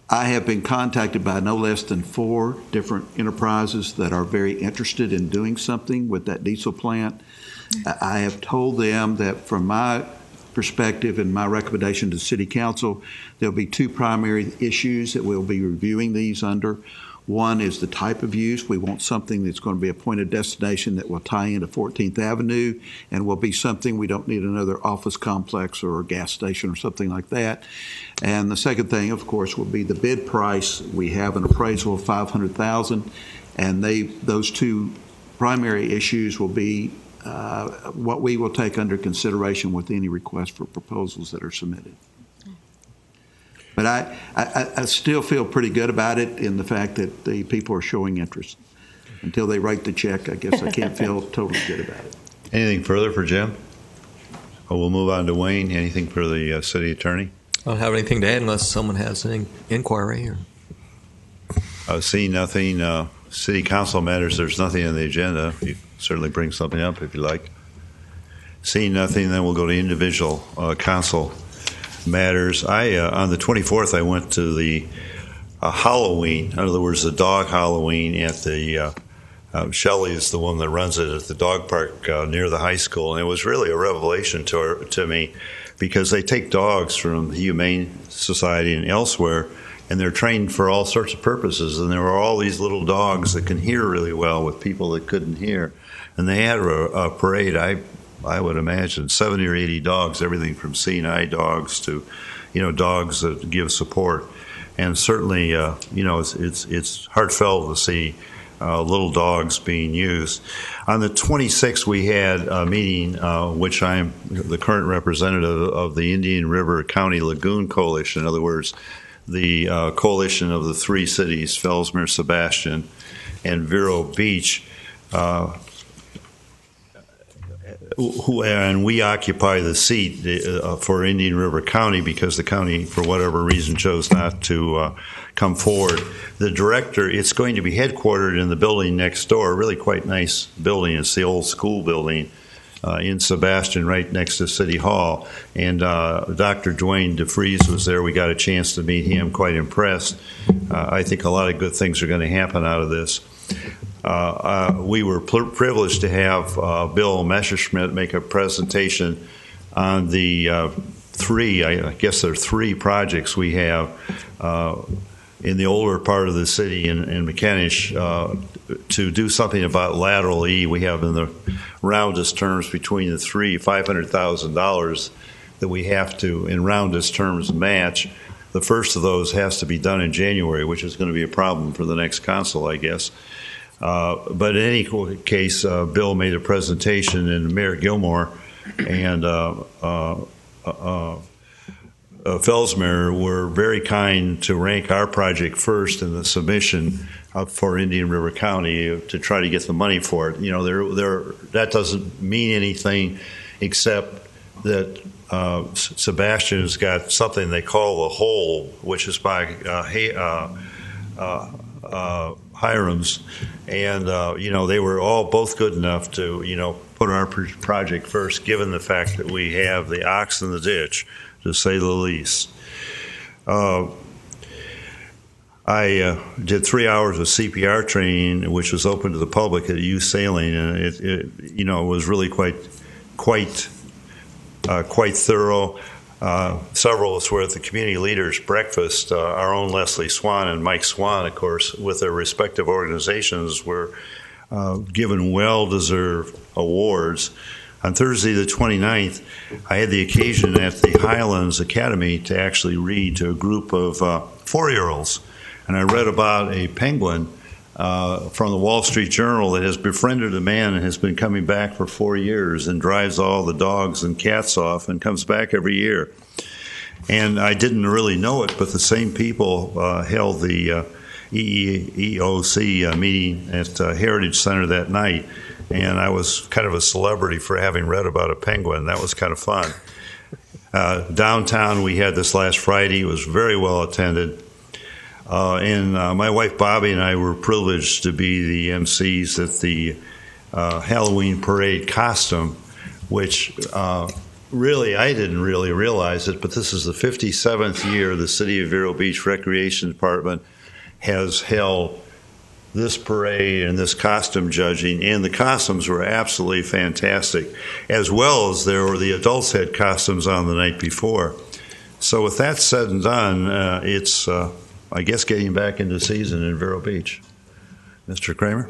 I have been contacted by no less than 4 different enterprises that are very interested in doing something with that diesel plant. I have told them that from my perspective and my recommendation to City Council, there'll be 2 primary issues that we'll be reviewing these under. One is the type of use. We want something that's going to be a point of destination that will tie into 14th Avenue and will be something we don't need another office complex or a gas station or something like that. And the second thing, of course, will be the bid price. We have an appraisal of $500,000, and those 2 primary issues will be what we will take under consideration with any request for proposals that are submitted. But I still feel pretty good about it in the fact that the people are showing interest. Until they write the check, I guess I can't feel totally good about it. Anything further for Jim? Well, we'll move on to Wayne. Anything for the city attorney? I don't have anything to add unless someone has an inquiry. Seeing nothing, city council matters, there's nothing on the agenda. You certainly bring something up if you like. Seeing nothing, then we'll go to individual council matters. On the 24th, I went to the Halloween, in other words, the dog Halloween at the Shelley is the one that runs it at the dog park near the high school, and it was really a revelation to me because they take dogs from the Humane Society and elsewhere, and they're trained for all sorts of purposes, and there were all these little dogs that can hear really well with people that couldn't hear, and they had a parade. I would imagine 70 or 80 dogs, everything from seeing-eye dogs to, dogs that give support. And certainly, it's heartfelt to see little dogs being used. On the 26th, we had a meeting, which I'm the current representative of the Indian River County Lagoon Coalition. In other words, the coalition of the 3 cities, Fellsmere, Sebastian, and Vero Beach, and we occupy the seat for Indian River County because the county, for whatever reason, chose not to come forward. The director, it's going to be headquartered in the building next door, a really quite nice building. It's the old school building in Sebastian, right next to City Hall. And Dr. Dwayne DeFries was there. We got a chance to meet him, quite impressed. I think a lot of good things are going to happen out of this. We were privileged to have Bill Messerschmidt make a presentation on the I guess there are 3 projects we have in the older part of the city in McKenish to do something about lateral E. We have in the roundest terms between the 3, $500,000 that we have to, in roundest terms, match. The first of those has to be done in January, which is going to be a problem for the next council, I guess. But in any case, Bill made a presentation, and Mayor Gilmore and Fellsmere were very kind to rank our project first in the submission for Indian River County to try to get the money for it. That doesn't mean anything except that Sebastian has got something they call the hole, which is by Hiram's, and they were all both good enough to put our project first, given the fact that we have the ox in the ditch, to say the least. I did 3 hours of CPR training, which was open to the public at youth sailing, and it was really quite thorough. Several of us were at the community leaders breakfast. Our own Leslie Swan and Mike Swan, of course, with their respective organizations, were given well-deserved awards. On Thursday the 29th, I had the occasion at the Highlands Academy to actually read to a group of 4-year-olds, and I read about a penguin from the Wall Street Journal that has befriended a man and has been coming back for 4 years and drives all the dogs and cats off and comes back every year. And I didn't really know it, but the same people held the EEOC meeting at Heritage Center that night, and I was kind of a celebrity for having read about a penguin. That was kind of fun. Downtown, we had this last Friday. It was very well attended. And my wife Bobby and I were privileged to be the MCs at the Halloween parade costume, which really, I didn't really realize it, but this is the 57th year the City of Vero Beach Recreation Department has held this parade and this costume judging, and the costumes were absolutely fantastic, as well as the adults had costumes on the night before. So with that said and done, it's, I guess, getting back into season in Vero Beach. Mr. Kramer?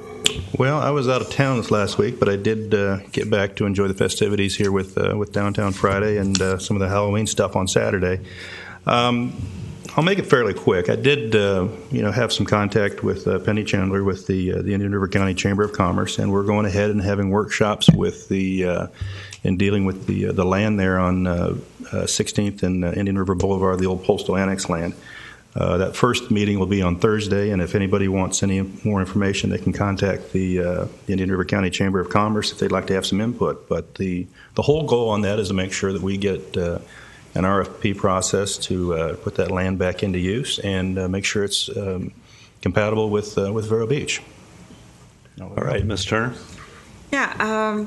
Well, I was out of town this last week, but I did get back to enjoy the festivities here with Downtown Friday and some of the Halloween stuff on Saturday. I'll make it fairly quick. I did, have some contact with Penny Chandler with the Indian River County Chamber of Commerce, and we're going ahead and having workshops with in dealing with the land there on 16th and Indian River Boulevard, the old postal annex land. That first meeting will be on Thursday, and if anybody wants any more information, they can contact the Indian River County Chamber of Commerce if they'd like to have some input. But the whole goal on that is to make sure that we get an RFP process to put that land back into use and make sure it's compatible with Vero Beach. All right, Ms. Turner? Yeah,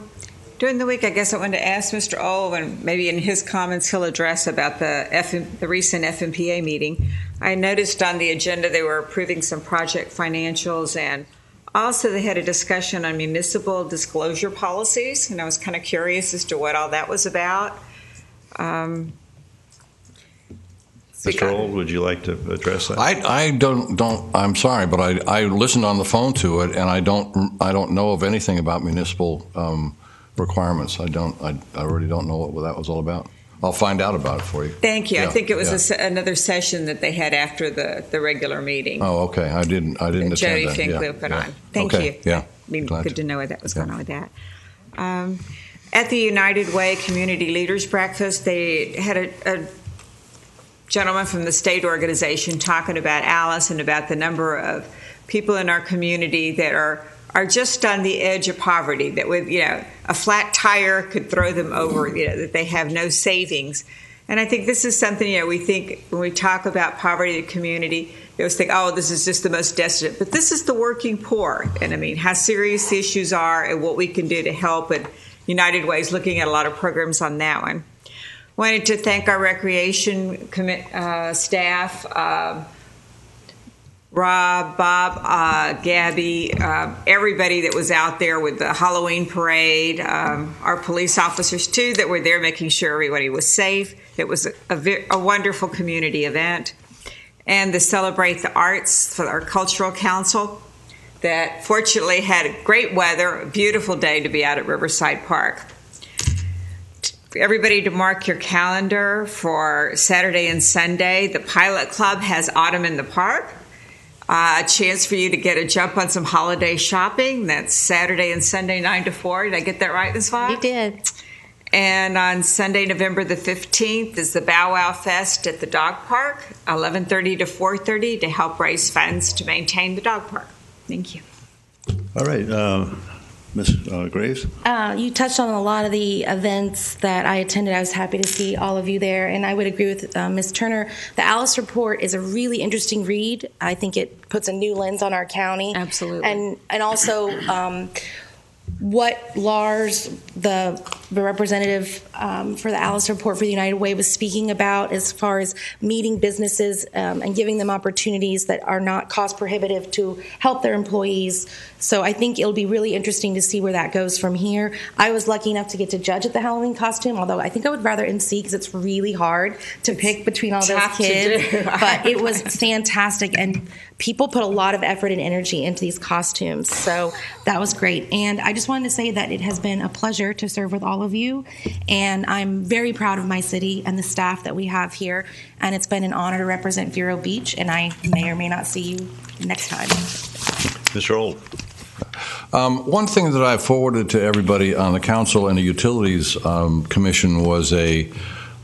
during the week, I guess I wanted to ask Mr. Ove, and maybe in his comments he'll address about the recent FMPA meeting. I noticed on the agenda they were approving some project financials, and also they had a discussion on municipal disclosure policies, and I was kind of curious as to what all that was about. Mr. Old, would you like to address that? I don't. I'm sorry, but I listened on the phone to it, and I don't know of anything about municipal requirements. I really don't know what that was all about. I'll find out about it for you. Thank you. Yeah, I think it was another session that they had after the regular meeting. Oh, okay. I didn't attend that. Jody Finkley put on. Thank you. Yeah. Good to know what that was going on with that. At the United Way Community Leaders Breakfast, they had a gentleman from the state organization talking about Alice and about the number of people in our community that are just on the edge of poverty, that with a flat tire could throw them over, that they have no savings. And I think this is something we think when we talk about poverty in the community, they always think, oh, this is just the most destitute. But this is the working poor, and I mean how serious the issues are and what we can do to help. And United Way is looking at a lot of programs on that one. Wanted to thank our recreation staff, Rob, Bob, Gabby, everybody that was out there with the Halloween parade, our police officers too that were there making sure everybody was safe. It was a wonderful community event. And to celebrate the arts for our cultural council that fortunately had great weather, a beautiful day to be out at Riverside Park. Everybody to mark your calendar for Saturday and Sunday. The Pilot Club has Autumn in the Park. A chance for you to get a jump on some holiday shopping. That's Saturday and Sunday, 9 to 4. Did I get that right, Ms. Vaughn? You did. And on Sunday, November the 15th, is the Bow Wow Fest at the dog park, 11:30 to 4:30, to help raise funds to maintain the dog park. Thank you. All right. Ms. Graves? You touched on a lot of the events that I attended. I was happy to see all of you there, and I would agree with Ms. Turner. The Alice Report is a really interesting read. I think it puts a new lens on our county. Absolutely. And also what Lars, the representative for the Alice Report for the United Way, was speaking about as far as meeting businesses and giving them opportunities that are not cost prohibitive to help their employees. So I think it'll be really interesting to see where that goes from here. I was lucky enough to get to judge at the Halloween costume, although I think I would rather MC because it's really hard to pick between all those kids. But it was fantastic, and people put a lot of effort and energy into these costumes. So that was great. And I just wanted to say that it has been a pleasure to serve with all of you, and I'm very proud of my city and the staff that we have here, and it's been an honor to represent Vero Beach, and I may or may not see you next time. Mr. Old. One thing that I forwarded to everybody on the council and the utilities commission was an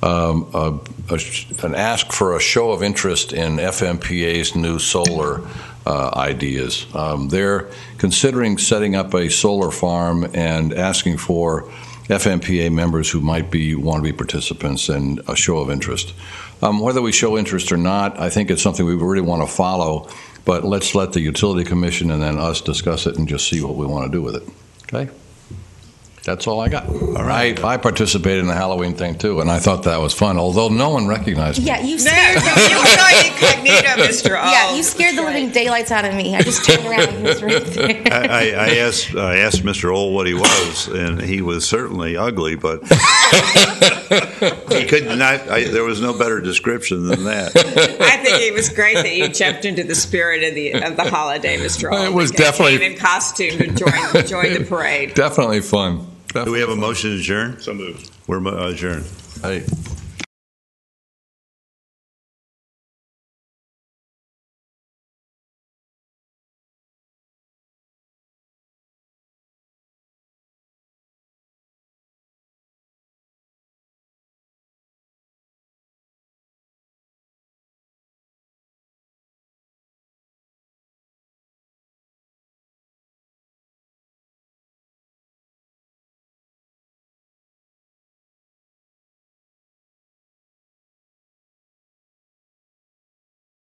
ask for a show of interest in FMPA's new solar ideas. They're considering setting up a solar farm and asking for FMPA members who might want to be participants and a show of interest. Whether we show interest or not, I think it's something we really want to follow, but let's let the Utility Commission and then us discuss it and just see what we want to do with it. Okay? That's all I got. All right. I participated in the Halloween thing too, and I thought that was fun, although no one recognized me. Yeah, you scared you were going incognito, Mr. O. Yeah, you scared the living daylights out of me. I just turned around and he was right there. I asked Mr. Old what he was, and he was certainly ugly, but he could not. There was no better description than that. I think it was great that you jumped into the spirit of the holiday, Mr. O. It was definitely came in costume to join the parade. Definitely fun. Do we have a motion to adjourn? So moved. We're adjourned. Hey.